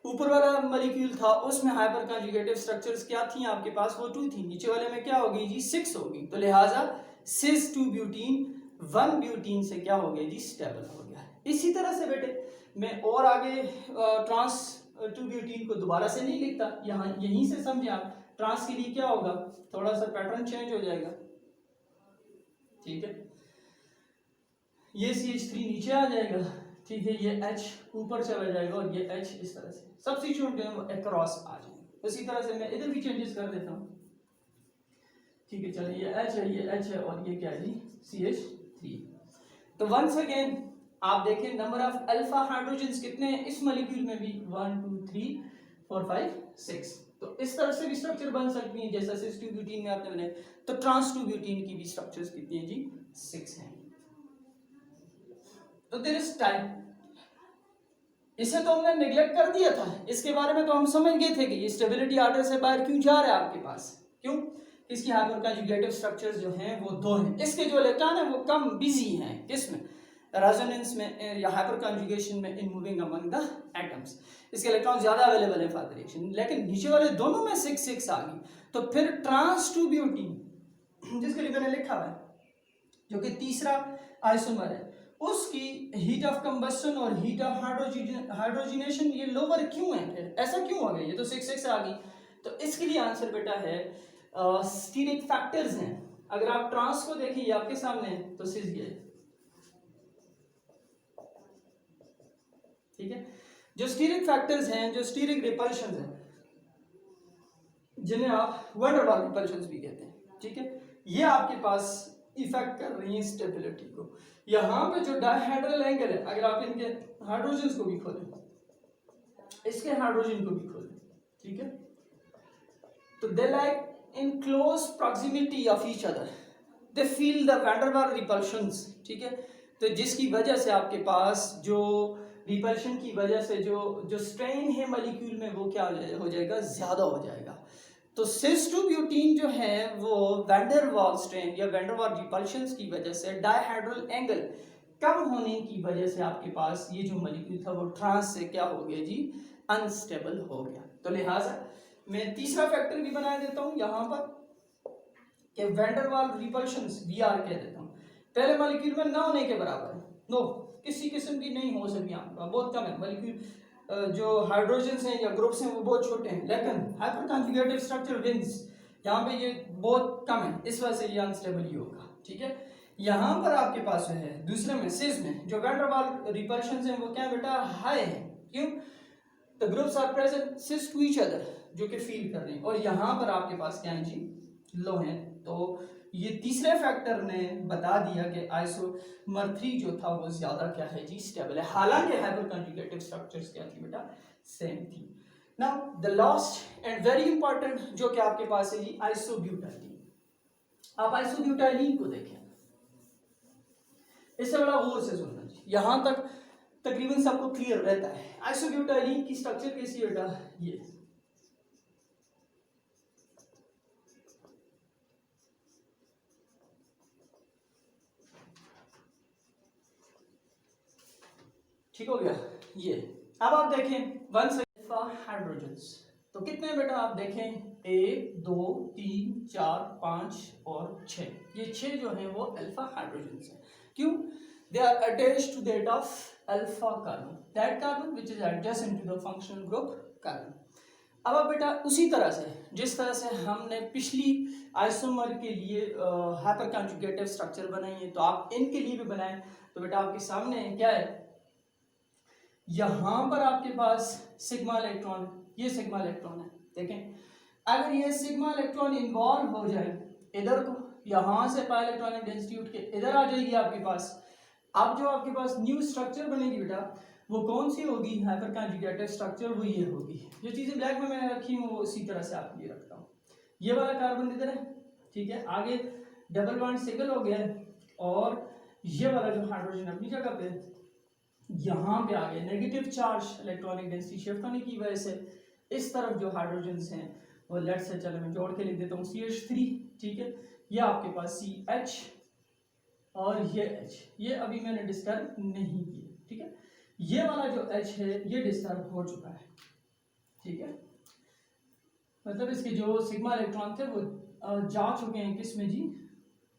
ऊपर वाला मॉलिक्यूल था उसमें हाइपर कॉन्जुगेटिव स्ट्रक्चर्स क्या थी आपके पास, वो 2 थी, नीचे वाले में क्या होगी जी, 6 होगी। तो लिहाजा सिस 2 ब्यूटीन 1 ब्यूटीन से क्या हो गया जी, स्टेबल हो गया। इसी तरह से बेटे मैं और आगे ट्रांस 2 ब्यूटीन को दोबारा से नहीं लिखता, यहाँ यहीं से समझे आप। ट्रांस के लिए क्या होगा, थोड़ा सा पैटर्न चेंज हो जाएगा, ठीक है। ये CH3 नीचे आ जाएगा, ठीक है, ये H ऊपर चला जाएगा और ये H इस तरह से सब्स्टिट्यूट जो है वो अक्रॉस आ जाएंगे। इसी तरह से मैं इधर भी चेंजेस कर देता हूँ, ठीक है। चलिए ये H है, ये H है और ये क्या है जी, CH3। तो वंस अगेन आप देखें नंबर ऑफ अल्फा हाइड्रोजन्स कितने हैं इस मॉलिक्यूल में भी, 1 2 3 4 5 6। तो इस तरह से भी स्ट्रक्चर बन सकती है जैसा सिस 2 ब्यूटीन में आपने बनाया। तो ट्रांस 2 ब्यूटीन की भी स्ट्रक्चर्स कितनी है जी, 6 हैं। तो देयर इज टाइम, इसे तो हमने नेग्लेक्ट कर दिया था, इसके बारे में तो हम समझ गए थे कि ये स्टेबिलिटी ऑर्डर से बाहर क्यों जा रहा है आपके पास, क्यों, इसकी हाइपर कॉन्जुगेटिव स्ट्रक्चर्स जो हैं वो 2 हैं, इसके जो इलेक्ट्रॉन है वो कम बिजी हैं किसमें, रेजोनेंस में या हाइपर कॉन्जुगेशन में, इन मूविंग अमंग द एटम्स। इसके इलेक्ट्रॉन ज्यादा अवेलेबल है फॉर रिएक्शन, लेकिन नीचे वाले दोनों में 6 6 आ गई। तो फिर ट्रांस 2 ब्यूटीन जिसके लिए मैंने लिखा है जो कि तीसरा आइसोमर है, उसकी हीट ऑफ कंबस्शन और हीट ऑफ हाइड्रोजनेशन ये लोअर क्यों है? फिर ऐसा क्यों हो गया? ये तो 6 आ गई। तो इसके लिए आंसर बेटा है स्टीरिक फैक्टर्स हैं। अगर आप ट्रांस को देखें ये आपके सामने है, तो सिस ये, ठीक है। जो स्टीरिक फैक्टर्स हैं, जो स्टीरिक रिपल्शन हैं, जिन्हें आप वैन डर वाल्स रिपल्शन भी कहते हैं, ठीक है, ये आपके पास इफेक्ट कर रही है स्टेबिलिटी को। यहाँ पे जो डायहेड्रल एंगल है, अगर आप इनके हाइड्रोजन को भी खोलें, इसके हाइड्रोजन को भी खोलें, ठीक है, तो they like in close proximity of each other, they feel the van der Waals repulsions, ठीक है। तो जिसकी वजह से आपके पास जो रिपल्शन की वजह से जो स्ट्रेन है मॉलिक्यूल में वो क्या हो जाएगा, ज्यादा हो जाएगा। तो सिस टू ब्यूटीन जो है वो वैन डर वाल्स स्ट्रेन या वैन डर वाल्स रिपल्शंस की वजह से डायहेड्रल एंगल कम होने की वजह से आपके पास ये जो मॉलिक्यूल था वो ट्रांस से क्या हो गया जी, अनस्टेबल हो गया। तो लिहाजा मैं तीसरा फैक्टर भी बना देता हूं यहां पर कि van der Waals repulsions VR कह देता हूं, पहले मॉलिक्यूल में ना होने के बराबर है, नो किसी किस्म की नहीं हो सकती, आपका बहुत कम है मॉलिक्यूल, जो हाइड्रोजन हैं या ग्रुप्स हैं वो बहुत छोटे हैं, लेकिन हाइपर कॉन्जुगेटिव स्ट्रक्चर विंस यहाँ पे ये बहुत कम है, इस वजह से ये अनस्टेबल ही होगा, ठीक है। यहाँ पर आपके पास जो है दूसरे में सिस में जो वैन डर वाल्स रिपल्शंस हैं वो क्या है बेटा, हाई है, क्यों, the groups are present cis to each other, जो कि फील कर रहे हैं, और यहाँ पर आपके पास क्या है जी, लो है। तो ये तीसरे फैक्टर ने बता दिया कि आइसोमर 3 जो था वो ज्यादा क्या है जी, स्टेबल है, हालांकि हाइपर कॉन्जुगेटिव स्ट्रक्चर्स क्या थी बेटा, सेम थी। Now the last and very important जो कि आपके पास है जी, आइसोब्यूटाइलीन। आप आइसोब्यूटाइलीन को देखें, इससे बड़ा गौर से सुनना जी, यहां तक तकरीबन सबको क्लियर रहता है। आइसोब्यूटाइलीन की स्ट्रक्चर कैसी है बेटा, ये ठीक हो गया। ये अब आप देखें वन अल्फा हाइड्रोजन्स, तो कितने बेटा आप देखें, 1 2 3 4 5 और 6, ये 6 जो हैं वो अल्फा हाइड्रोजन्स हैं। क्यों, they are attached to that of alpha carbon, that carbon which is adjacent to the functional group carbon. अब आप बेटा उसी तरह से जिस तरह से हमने पिछली आइसोमर के लिए हाइपर कॉन्जुगेटिव स्ट्रक्चर बनाई है, तो आप इनके लिए भी बनाएं। तो बेटा आपके सामने क्या है, यहां पर आपके पास सिग्मा इलेक्ट्रॉन, ये सिग्मा इलेक्ट्रॉन है, देखें अगर ये सिग्मा इलेक्ट्रॉन इन्वॉल्व हो जाए इधर को, यहां से पाई इलेक्ट्रॉनिक डेंसिटी उठ के इधर आ जाएगी आपके पास। अब जो आपके पास न्यू स्ट्रक्चर बनेगी बेटा वो कौन सी होगी, हाइपर कॉन्जुगेटिव स्ट्रक्चर, वो ये होगी। जो चीजें ब्लैक में मैंने रखी हूँ वो इसी तरह से आपके लिए रखता हूँ। ये वाला कार्बन इधर है, ठीक है, आगे डबल बॉन्ड सिंगल हो गया है, और ये वाला जो हाइड्रोजन अपनी जगह पे यहाँ पे आ गए, negative charge electronic density shift होने की वजह से इस तरफ जो हाइड्रोजन्स हैं वो लेट से, चलो मैं जोड़ के लिख देता हूँ CH3, ठीक है, ये आपके पास CH और ये H, ये अभी मैंने डिस्टर्ब नहीं किया, ठीक है, ये वाला जो H है ये डिस्टर्ब हो चुका है, ठीक है, मतलब इसके जो सिग्मा इलेक्ट्रॉन थे वो जा चुके हैं किस में जी,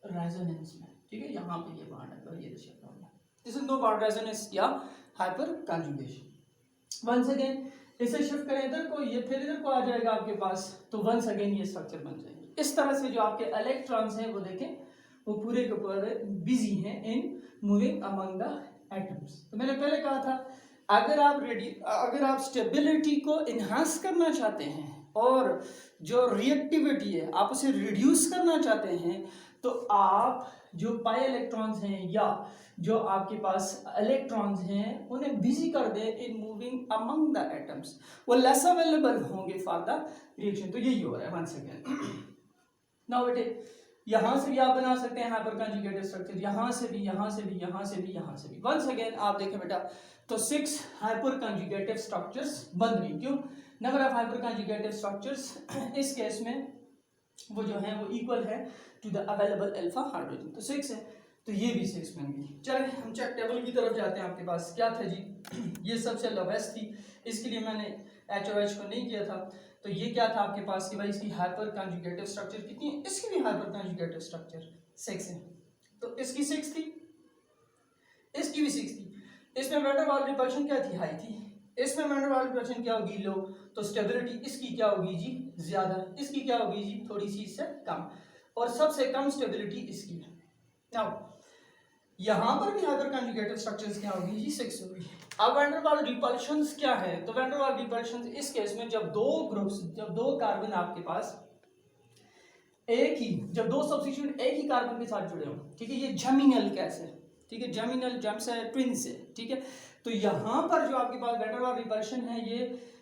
रेजोनेंस में, ठीक है, यहाँ पे ये बॉन्ड है, ये शिफ्ट हो गया, this is no bond resonance या हाइपर कॉन्जुगेशन। वंस अगेन इसे शिफ्ट करें इधर को, ये फिर इधर को आ जाएगा आपके पास, तो वंस अगेन ये स्ट्रक्चर बन जाएंगे। इस तरह से जो आपके इलेक्ट्रॉन्स हैं वो देखें वो पूरे के पूरे बिजी हैं इन मूविंग अमंग द एटम्स। तो मैंने पहले कहा था अगर आप स्टेबिलिटी को इन्हांस करना चाहते हैं और जो रिएक्टिविटी है आप उसे रिड्यूस करना चाहते हैं, तो आप जो पाई इलेक्ट्रॉन्स हैं या जो आपके पास इलेक्ट्रॉन्स हैं उन्हें बिजी कर दे in moving among the atoms, वो लेस अवेलेबल होंगे फॉर द रिएक्शन। तो यही हो रहा है। वन सेकेंड, नाउ बेटे यहां से भी आप बना सकते हैं हाइपर कॉन्जुगेटिव स्ट्रक्चर, यहां से भी, यहां से भी, यहां से भी, यहां से भी। वंस अगेन आप देखें बेटा तो 6 हाइपर कॉन्जुगेटिव स्ट्रक्चर्स बन रही। क्यों, number of hyperconjugative structures इस केस में वो जो है वो इक्वल है to the available alpha hydrogen, तो 6 है, तो ये भी 6 बन गई। चलिए हम चेक टेबल की तरफ जाते हैं। आपके पास क्या था जी, ये सबसे लोवेस्ट थी, इसके लिए मैंने HOH को नहीं किया था। तो ये क्या था आपके पास कि भाई इसकी हाइपर कॉन्जुगेटिव स्ट्रक्चर कितनी है, इसकी भी हाइपर कॉन्जुगेटिव स्ट्रक्चर 6 है। तो इसकी 6 थी, इसकी भी 6 थी। इसमें वैन डर वाल्स रिपल्शन क्या थी? हाई थी। इसमें वैन डर वाल्स रिपल्शन क्या होगी? लो। तो स्टेबिलिटी इसकी क्या होगी जी? ज्यादा। इसकी क्या होगी जी? थोड़ी सी इससे कम। और सबसे कम स्टेबिलिटी इसकी है। नाउ यहां पर भी हाइपर कंजुगेटेड स्ट्रक्चर्स क्या होगी जी? 6 होगी। अब वैन डर वाल्स रिपल्शंस क्या है? तो वैन डर वाल्स रिपल्शंस इस केस में जब दो कार्बन आपके पास जब दो सब्स्टिट्यूट एक ही कार्बन के साथ जुड़े हो, ठीक है, ये जेमिनल कैसे, ठीक है, जेमिनल जेम्स है, ट्विन्स है, ठीक है। तो यहाँ पर जो आपके पास वैन डर वाल्स रिपल्शन है,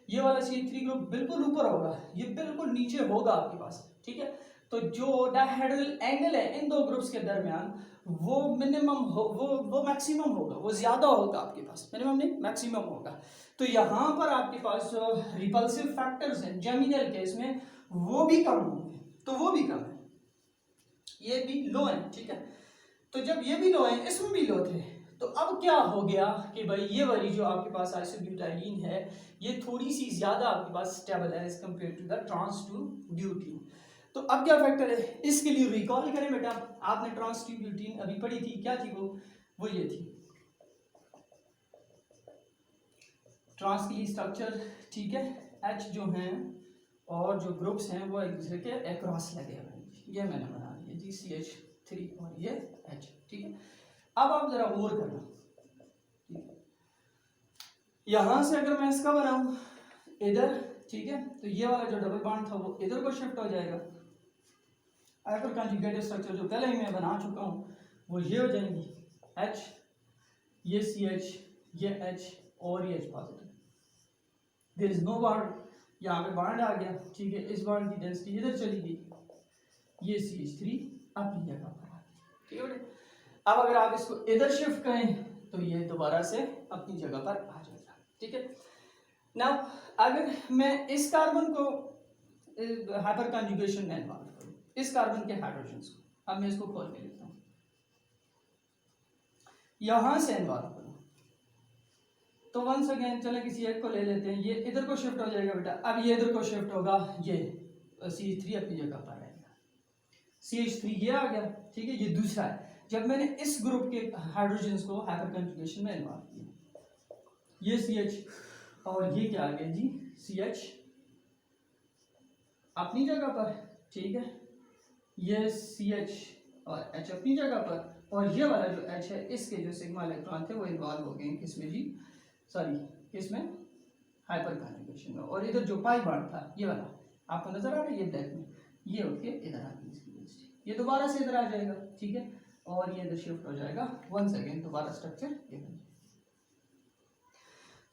ये वाला CH3 ग्रुप बिल्कुल ऊपर होगा, ये बिल्कुल नीचे होगा आपके पास, ठीक है। तो जो डायहेड्रल एंगल है इन दो ग्रुप्स के दरमियान वो मिनिमम हो, वो मैक्सिमम होगा, वो ज्यादा होगा आपके पास, मिनिमम नहीं मैक्सिमम होगा। तो यहाँ पर आपके पास जो रिपल्सिव फैक्टर्स हैं जेमिनल केस में वो भी कम होंगे, तो वो भी कम है, ये भी लो है, ठीक है। तो जब ये भी लो है, इसमें भी लो थे, तो अब क्या हो गया कि भाई ये वाली जो आपके पास आइसोब्यूटाइलीन है ये थोड़ी सी ज्यादा आपके पास स्टेबल है as compare to the trans 2 butene. तो अब क्या फैक्टर है इसके लिए? रिकॉल करें बेटा, आपने ट्रांस 2 ब्यूटीन अभी पढ़ी थी, क्या थी वो ये थी ट्रांस की स्ट्रक्चर, ठीक है। H जो हैं और जो ग्रुप्स हैं वो एक दूसरे के अक्रॉस लगे हुए हैं, ये मैंने बना दिया जी, CH3 और ये H, ठीक है। अब आप जरा और करना, यहां से अगर मैं इसका बनाऊं इधर, ठीक है, तो ये वाला जो डबल बॉन्ड था वो इधर को शिफ्ट हो जाएगा। हाइपर कंजुगेटेड स्ट्रक्चर जो पहले ही मैं बना चुका हूं वो ये हो जाएंगी, H, ये CH, ये H और ये H positive. There is no bond, यहाँ पे बॉन्ड आ गया, ठीक है, इस बॉन्ड की डेंसिटी इधर चली गई, ये CH3 अपनी जगह पर आ गया, ठीक है। अब अगर आप इसको इधर शिफ्ट करें तो ये दोबारा से अपनी जगह पर आ जाएगा, ठीक है। नाउ अगर मैं इस कार्बन को हाइपर कंजुगेशन में इन्वॉल्व करूं, इस कार्बन के हाइड्रोजन्स को, अब मैं इसको खोल के लिखता हूं, यहां से इन्वॉल्व करूं, तो वंस अगेन चलें किसी एक को ले लेते हैं, ये इधर को शिफ्ट हो जाएगा बेटा, अब ये इधर को शिफ्ट होगा, ये CH3 अपनी जगह पर रहेगा, CH3 ये आ गया, ठीक है, ये दूसरा है। जब मैंने इस ग्रुप के हाइड्रोजन्स को हाइपर कंजुगेशन में इन्वॉल्व किया, ये CH और ये क्या आ गया जी, CH अपनी जगह पर, ठीक है, ये CH और H अपनी जगह पर, और ये वाला जो H है इसके जो सिग्मा इलेक्ट्रॉन थे वो इन्वॉल्व हो गए किसमें जी, सॉरी किसमें, हाइपर कंजुगेशन में। और इधर जो पाई बॉन्ड था ये वाला आपको नजर आ रहा है, ये ब्लैक में, ये उठ के इधर आ गई इसकी डेंसिटी, ये दोबारा से इधर आ जाएगा, ठीक है, और ये इधर शिफ्ट हो जाएगा, वंस अगेन दोबारा स्ट्रक्चर ये बन जाएगा।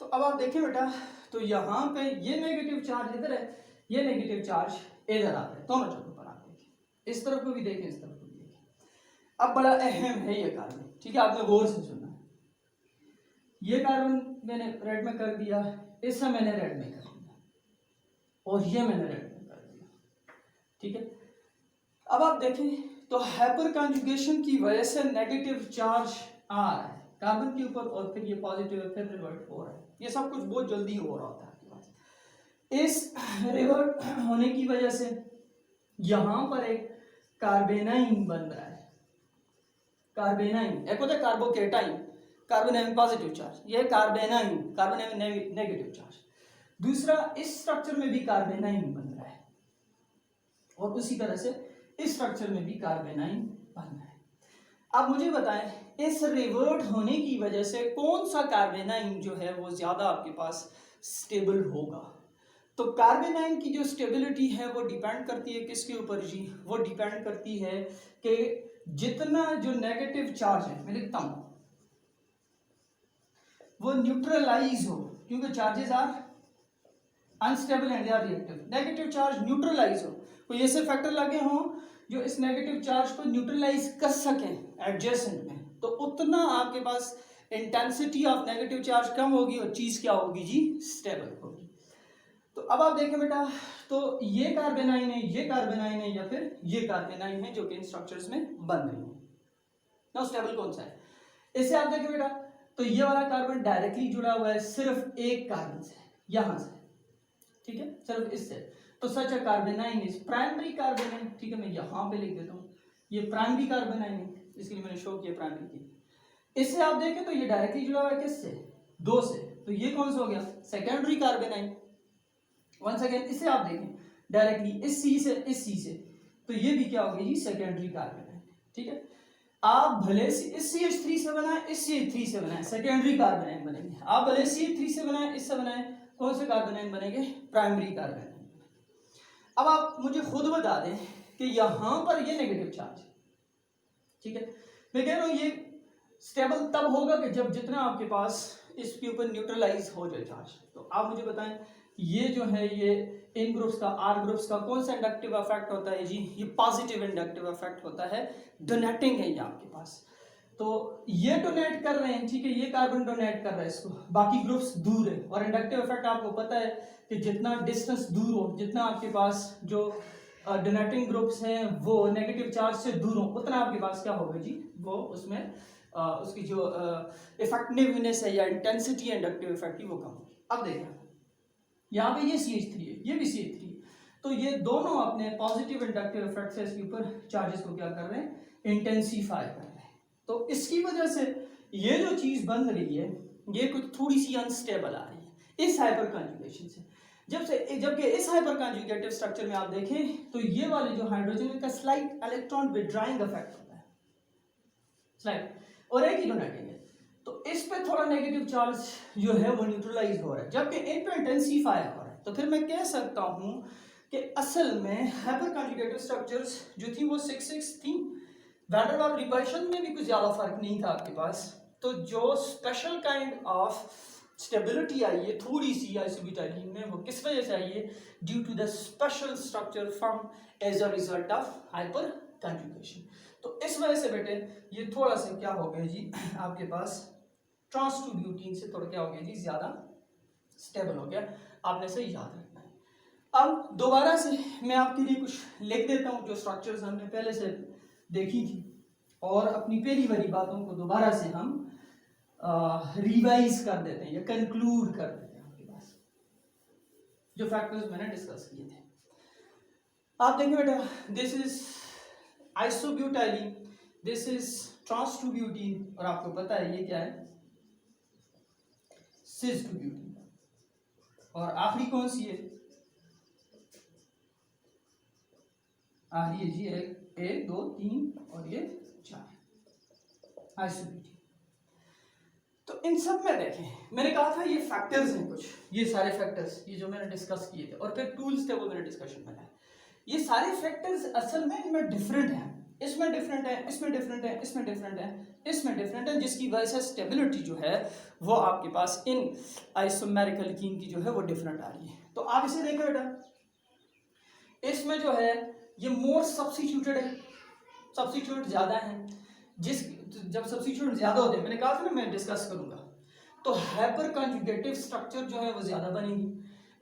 तो अब आप देखें बेटा, तो यहाँ पे ये नेगेटिव चार्ज इधर है, ये नेगेटिव चार्ज इधर आ रहा है, दोनों जगहों पर आप देखें, इस तरफ को भी देखें, इस तरफ को भी देखें। अब बड़ा अहम है ये कार्बन, ठीक है, आपने गौर से सुनना है, ये कार्बन मैंने रेड में कर दिया, इससे मैंने रेड में कर दिया, और ये मैंने रेड में कर दिया, ठीक है। अब आप देखें तो हाइपर कंजुगेशन की वजह से नेगेटिव चार्ज आ रहा है कार्बन के ऊपर, और फिर ये पॉजिटिव है, फिर रिवर्ट हो रहा है, ये सब कुछ बहुत जल्दी हो रहा होता है आपके पास। इस रिवर्ट होने की वजह से यहां पर एक कार्बेनाइन बन रहा है, कार्बेनाइन, एक होता है कार्बोकेटाइन, कार्बन है पॉजिटिव चार्ज, ये कार्बेनाइन, कार्बन है नेगेटिव चार्ज, दूसरा इस स्ट्रक्चर में भी कार्बेनाइन बन रहा है, और उसी तरह से इस स्ट्रक्चर में भी कार्बेनाइन बन रहा है। अब मुझे बताएं इस रिवर्ट होने की वजह से कौन सा कार्बेनाइन जो है वो ज्यादा आपके पास स्टेबल होगा? तो कार्बेनाइन की जो स्टेबिलिटी है वो डिपेंड करती है किसके ऊपर जी, वो डिपेंड करती है कि जितना जो नेगेटिव चार्ज है, मैं लिखता हूं, वो न्यूट्रलाइज हो, क्योंकि charges are unstable and they are reactive, negative charge neutralise हो, कोई ऐसे फैक्टर लगे हों जो इस नेगेटिव चार्ज को न्यूट्रलाइज कर सकें एडजेसेंट में, तो उतना आपके पास इंटेंसिटी ऑफ नेगेटिव चार्ज कम होगी और चीज क्या होगी जी, स्टेबल होगी। तो अब आप देखें बेटा, तो ये कार्बेनाइन है, ये कार्बेनाइन है, या फिर ये कार्बेनाइन है जो कि इन स्ट्रक्चर्स में बन रही है। नाउ स्टेबल कौन सा है? इससे आप देखें बेटा, तो ये वाला कार्बन डायरेक्टली जुड़ा हुआ है सिर्फ एक कार्बन से, यहां से, ठीक है, सिर्फ इससे, तो सच अ कार्बेनाइन इज प्राइमरी कार्बेनाइन, ठीक है, मैं यहां पे लिख देता हूं, ये प्राइमरी कार्बेनाइन है, इसके लिए मैंने शो किया प्राइमरी की। इससे आप देखें तो ये डायरेक्टली जुड़ा हुआ है किससे, 2 से, तो ये कौन सा हो गया, सेकेंडरी कार्बोनाइन। वंस अगेन इससे आप देखें डायरेक्टली इस सी से, तो ये भी क्या हो गया जी, सेकेंडरी कार्बोनाइन। ठीक है, आप भले इस CH3 से बनाए, इस CH3 से बनाए, सेकेंडरी कार्बोनाइन बनेंगे। आप भले CH3 से बनाए, इससे बनाए, कौन से कार्बोनाइन बनेंगे, प्राइमरी कार्बोनाइन। अब आप मुझे खुद बता दें कि यहां पर ये नेगेटिव चार्ज, ठीक है, मैं कह रहा हूं ये स्टेबल तब होगा कि जब जितना आपके पास इसके ऊपर न्यूट्रलाइज हो जाए चार्ज। तो आप मुझे बताएं ये जो है ये इन ग्रुप्स का, आर ग्रुप्स का कौन सा इंडक्टिव इफेक्ट होता है जी, ये पॉजिटिव इंडक्टिव इफेक्ट होता है, डोनेटिंग है ये आपके पास। तो ये डोनेट कर रहे हैं, ठीक है, ये कार्बन डोनेट कर रहा है इसको, बाकी ग्रुप्स दूर है। और इंडक्टिव इफेक्ट आपको पता है कि जितना डिस्टेंस दूर हो, जितना आपके पास जो डोनेटिंग ग्रुप्स हैं वो नेगेटिव चार्ज से दूर हो, उतना आपके पास क्या होगा जी, वो उसमें उसकी जो इफेक्टिवनेस है या इंटेंसिटी है इंडक्टिव इफेक्ट की वो कम होगी। अब देखें यहाँ पे ये CH3 है, ये भी CH3 है, तो ये दोनों अपने पॉजिटिव इंडक्टिव इफेक्ट से इसके ऊपर चार्जेस को क्या कर रहे हैं, इंटेंसिफाई कर रहे हैं। तो इसकी वजह से ये जो चीज बन रही है ये कुछ थोड़ी सी अनस्टेबल आ रही है इस हाइपर कॉन्जुगेशन से। जबकि इस हाइपर कॉन्जुगेटिव स्ट्रक्चर में आप देखें तो ये वाले जो हाइड्रोजन का स्लाइट इलेक्ट्रॉन विड्रॉइंग इफेक्ट होता है, स्लाइट, और एक ही डोनेटिंग है, तो इस पे थोड़ा नेगेटिव चार्ज जो है वो न्यूट्रलाइज हो रहा है, जबकि इन पे इंटेंसिफाई हो रहा है। तो फिर मैं कह सकता हूं कि असल में हाइपर कॉन्जुगेटिव स्ट्रक्चर्स जो थी वो 6-6 थी, वैन डेर वाल्स रिपल्शन में भी कुछ ज्यादा फर्क नहीं था आपके पास। तो जो स्पेशल काइंड ऑफ स्टेबिलिटी आई है थोड़ी सी आइसोब्यूटाइलीन में, वो किस वजह से आई है, due to the special structure form as a result of hyperconjugation. तो इस वजह से बेटे ये थोड़ा सा क्या हो गया जी आपके पास ट्रांस टू ब्यूटीन से थोड़ा क्या हो गया जी, ज्यादा स्टेबल हो गया, आपने इसे याद रखना है। अब दोबारा से मैं आपके लिए कुछ लिख देता हूं जो स्ट्रक्चर्स हमने पहले से देखी थी, और अपनी पहली वाली बातों को दोबारा से हम रिवाइज कर देते हैं या कंक्लूड कर देते हैं आपके पास जो फैक्टर्स मैंने डिस्कस किए थे। आप देखिए बेटा, this is isobutylene, this is trans two butene, और आपको पता है ये क्या है, सिस टू ब्यूटीन, और आखिरी कौन सी है, आखिरी है जी 1 2 3 और ये 4 आइसोब्यूटीन। तो इन सब में देखें मैंने कहा था ये फैक्टर्स हैं कुछ, ये सारे फैक्टर्स ये जो मैंने डिस्कस किए थे, और फिर टूल्स थे वो मैंने डिस्कशन में लाए। ये सारे फैक्टर्स असल में इनमें डिफरेंट हैं, इसमें डिफरेंट है, इसमें डिफरेंट है, इसमें डिफरेंट है, इसमें डिफरेंट है, जिसकी वजह से स्टेबिलिटी जो है वो आपके पास इन आइसोमेरिक एल्कीन की जो है वो डिफरेंट आ रही है। तो आप इसे देखो बेटा, इसमें जो है ये मोर सब्स्टिट्यूटेड है, सब्स्टिट्यूट ज्यादा है, जब सब्स्टिट्यूट ज्यादा होते हैं, मैंने कहा था ना मैं डिस्कस करूंगा, तो हाइपर कॉन्जुगेटिव स्ट्रक्चर जो है वो ज्यादा बनेगी।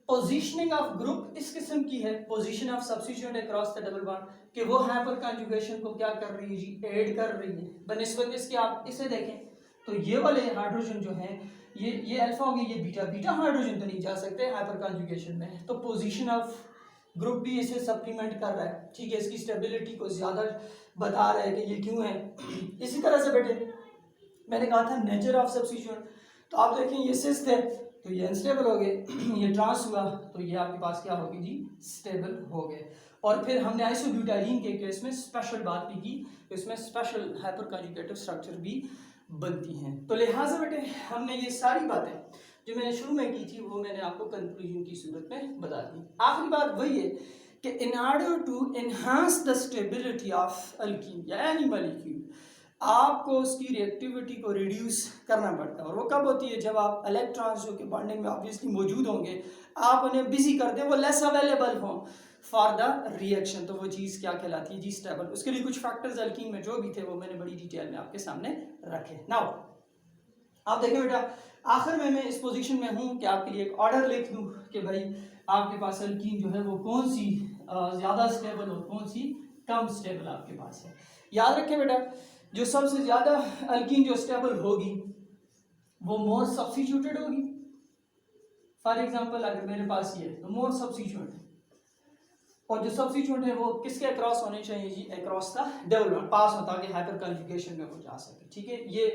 पोजीशनिंग ऑफ ग्रुप इस किस्म की है, position of substitute across the double bond, कि वो हाइपर कॉन्जुगेशन को क्या कर रही है जी, ऐड कर रही है। बनिस्बत इसके आप इसे देखें तो ये वाले हाइड्रोजन जो है ये अल्फा हो गया, ये बीटा, बीटा हाइड्रोजन तो नहीं जा सकते हाइपर कॉन्जुगेशन में, तो पोजीशन ऑफ ग्रुप भी इसे सप्लीमेंट कर रहा है, ठीक है, इसकी स्टेबिलिटी को ज्यादा बता रहा है कि ये क्यों है। इसी तरह से बेटे मैंने कहा था नेचर ऑफ सब्स्टिट्यूट, तो आप देखें ये सिस थे तो ये अनस्टेबल हो गए, ये ट्रांस हुआ तो ये आपके पास क्या होगी जी, स्टेबल हो गए। और फिर हमने आइसोब्यूटाइलीन के केस में स्पेशल बात भी की, तो इसमें स्पेशल हाइपर कॉन्जुगेटिव स्ट्रक्चर भी बनती हैं। तो लिहाजा बेटे हमने ये सारी बातें जो मैंने शुरू में की थी वो मैंने आपको कंक्लूजन की सूरत में बता दी। आखिरी बात वही है कि in order to enhance the stability of alkene या एनी मॉलिक्यूल, आपको उसकी रिएक्टिविटी को रिड्यूस करना पड़ता है, और वो कब होती है, जब आप इलेक्ट्रॉन्स जो कि बॉन्डिंग में ऑब्वियसली मौजूद होंगे आप उन्हें बिजी कर दें, वो लेस अवेलेबल हों फॉर द रिएक्शन, तो वो चीज़ क्या कहलाती है जी, स्टेबल। उसके लिए कुछ फैक्टर्स अल्कीन में जो भी थे वो मैंने बड़ी डिटेल में आपके सामने रखे। नाउ आप देखें बेटा, आखिर में मैं इस पोजीशन में हूं कि आपके लिए एक ऑर्डर लिख दूं कि भाई आपके पास अल्कीन जो है वो कौन सी ज्यादा स्टेबल और कौन सी कम स्टेबल आपके पास है। याद रखें बेटा, जो सबसे ज्यादा अल्कीन जो स्टेबल होगी वो मोर सब्स्टिट्यूटेड होगी। फॉर एग्जांपल अगर मेरे पास ये है तो मोर सब्स्टिट्यूट, और जो सब्स्टिट्यूट है वो किसके अक्रॉस होने चाहिए जी, अक्रॉस द डबल बॉन्ड पास होता है कि हाइपर कंजुगेशन में वो जा सके, ठीक है। ये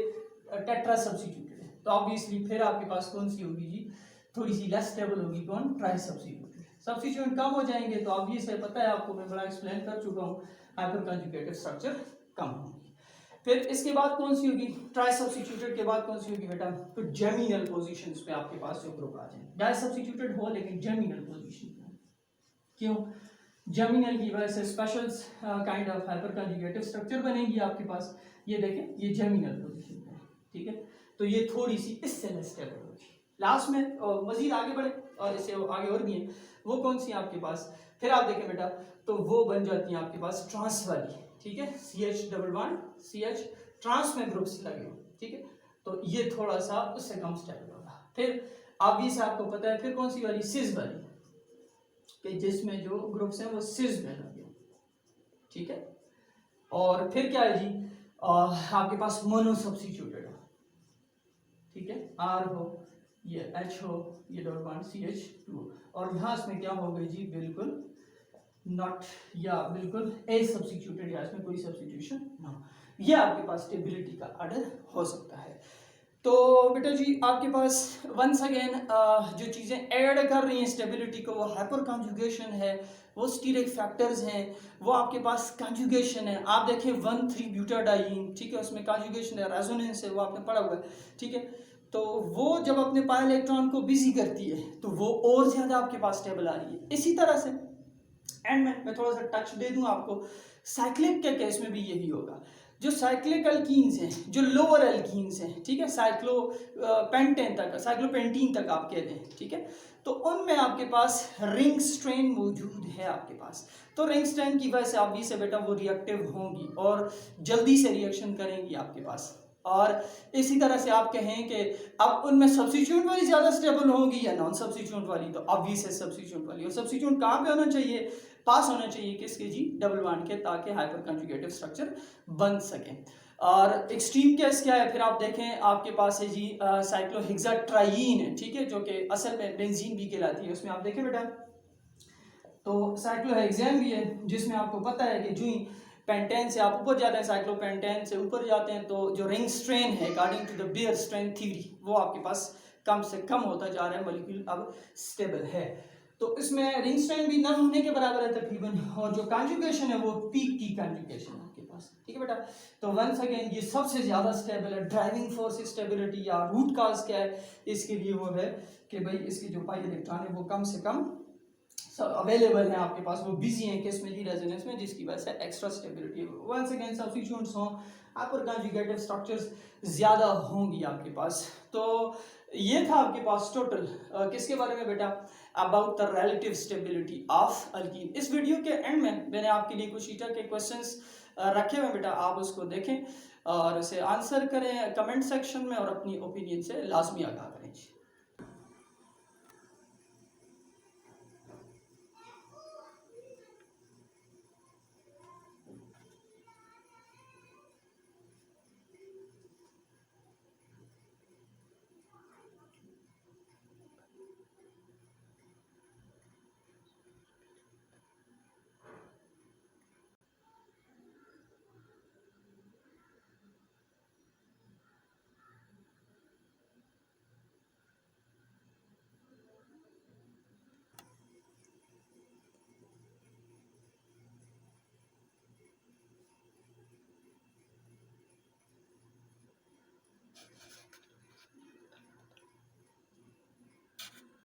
टेट्रा सब्स्टिट्यूटेड है, तो ऑब्वियसली फिर आपके पास कौन सी होगी जी, थोड़ी सी लेस स्टेबल होगी, कौन, ट्राई सब्स्टिट्यूटेड। सब्स्टिट्यूट कम हो जाएंगे तो ऑब्वियस है, पता है आपको, मैं बड़ा एक्सप्लेन कर चुका हूँ, हाइपर कंजुगेटेड स्ट्रक्चर कम होंगी। फिर इसके बाद कौन सी होगी, ट्राई सब्स्टिट्यूटेड के बाद कौन सी होगी बेटा, तो जेमिनल पोजीशंस पे आपके पास जो ग्रुप आ जाए, डाई सब्स्टिट्यूटेड हो लेकिन जेमिनल पोजीशन पे। क्यों, जेमिनल की वजह से special kind of hyper conjugative structure बनेगी आपके पास। ये देखें, ये जेमिनल पोजीशन पे है, ठीक है। तो ये थोड़ी सी इससे लेस स्टेबल होगी। लास्ट में मजीद आगे बढ़े और इससे आगे और भी है, वो कौन सी आपके पास, फिर आप देखें बेटा, तो वो बन जाती है आपके पास ट्रांस वाली, ठीक है, CH double bond CH, trans में ग्रुप्स लगे हो, ठीक है। तो ये थोड़ा सा उससे कम स्टेबल होगा। फिर अभी से आपको पता है फिर कौन सी वाली, सिस वाली, कि जिसमें जो ग्रुप्स हैं वो सिस में लगे, ठीक है। और फिर क्या है जी, आपके पास मोनो सब्स्टिट्यूटेड हो, ठीक है, R हो, ये H हो, ये डबल बॉन्ड CH2, और यहाँ इसमें क्या हो गई जी, बिल्कुल नॉट या बिल्कुल ए सब्स्टिट्यूटेड, या इसमें कोई सब्स्टिट्यूशन ना हो। ये आपके पास स्टेबिलिटी का ऑर्डर हो सकता है। तो बेटा जी आपके पास वंस अगेन जो चीज़ें ऐड कर रही हैं स्टेबिलिटी को, वो हाइपर कंजुगेशन है, वो स्टीरिक फैक्टर्स हैं, वो आपके पास कंजुगेशन है। आप देखें 1,3 ब्यूटाडाइन, ठीक है, उसमें कंजुगेशन है, रेजोनेंस है, वो आपने पढ़ा हुआ है, ठीक है। तो वो जब अपने पाई इलेक्ट्रॉन को बिजी करती है तो वो और ज़्यादा आपके पास स्टेबल आ रही है। इसी तरह से एंड में मैं थोड़ा सा टच दे दूं आपको, साइक्लिक के केस में भी यही होगा। जो साइक्लिक अल्कीन्स हैं, जो लोअर अल्कीन्स हैं, ठीक है, साइक्लोपेंटेन तक, साइक्लोपेंटीन तक आप कह दें, ठीक है, तो उनमें आपके पास रिंग स्ट्रेन मौजूद है आपके पास। तो रिंग स्ट्रेन की वजह से आप भी से बेटा वो रिएक्टिव होंगी और जल्दी से रिएक्शन करेंगी आपके पास। और इसी तरह से आप कहें कि अब उनमें सब्स्टिट्यूट वाली ज़्यादा स्टेबल होगी या नॉन सब्स्टिट्यूट वाली, तो ऑब्वियस है सब्स्टिट्यूट वाली। और सब्स्टिट्यूट कहाँ पे होना चाहिए, पास होना चाहिए किसके जी, डबल बॉन्ड के, ताकि हाइपर कंजुगेटिव स्ट्रक्चर बन सके। और एक्सट्रीम केस क्या है, फिर आप देखें आपके पास है जी साइक्लोहेक्साट्राईन है, ठीक है, जो कि असल में बेंजीन भी कहलाती है। उसमें आप देखें बेटा, तो साइक्लोहेक्सेन भी है, जिसमें आपको पता है कि जो ही पेंटेन से आप ऊपर जाते हैं, साइक्लोपेंटेन से ऊपर जाते हैं, तो जो रिंग स्ट्रेन है according to the Baeyer strain theory, वो आपके पास कम से कम होता जा रहा है, मॉलिक्यूल अब स्टेबल है। तो इसमें रिंग स्ट्रेन भी न होने के बराबर है तकरीबन, और जो कंजुगेशन है वो पीक की कंजुगेशन है आपके पास, ठीक है बेटा। तो वंस अगेन ये सबसे ज्यादा स्टेबल है। ड्राइविंग फोर्स स्टेबिलिटी या रूट काज क्या है इसके लिए, वो है कि भाई इसकी जो पाई इलेक्ट्रॉन है वो कम से कम अवेलेबल है आपके पास, वो बिजी है किस में जी, रेजोनेंस में, जिसकी वजह से extra stability. Once again substitutes हो, हाइपर कंजुगेटिव स्ट्रक्चर्स ज्यादा होंगी आपके पास। तो ये था आपके पास टोटल किसके बारे में बेटा, about the relative stability of alkyne. इस वीडियो के एंड में मैंने आपके लिए कुछ ईटा के क्वेश्चंस रखे हुए बेटा, आप उसको देखें और उसे आंसर करें कमेंट सेक्शन में, और अपनी ओपिनियन से लाजमी आगाह करें।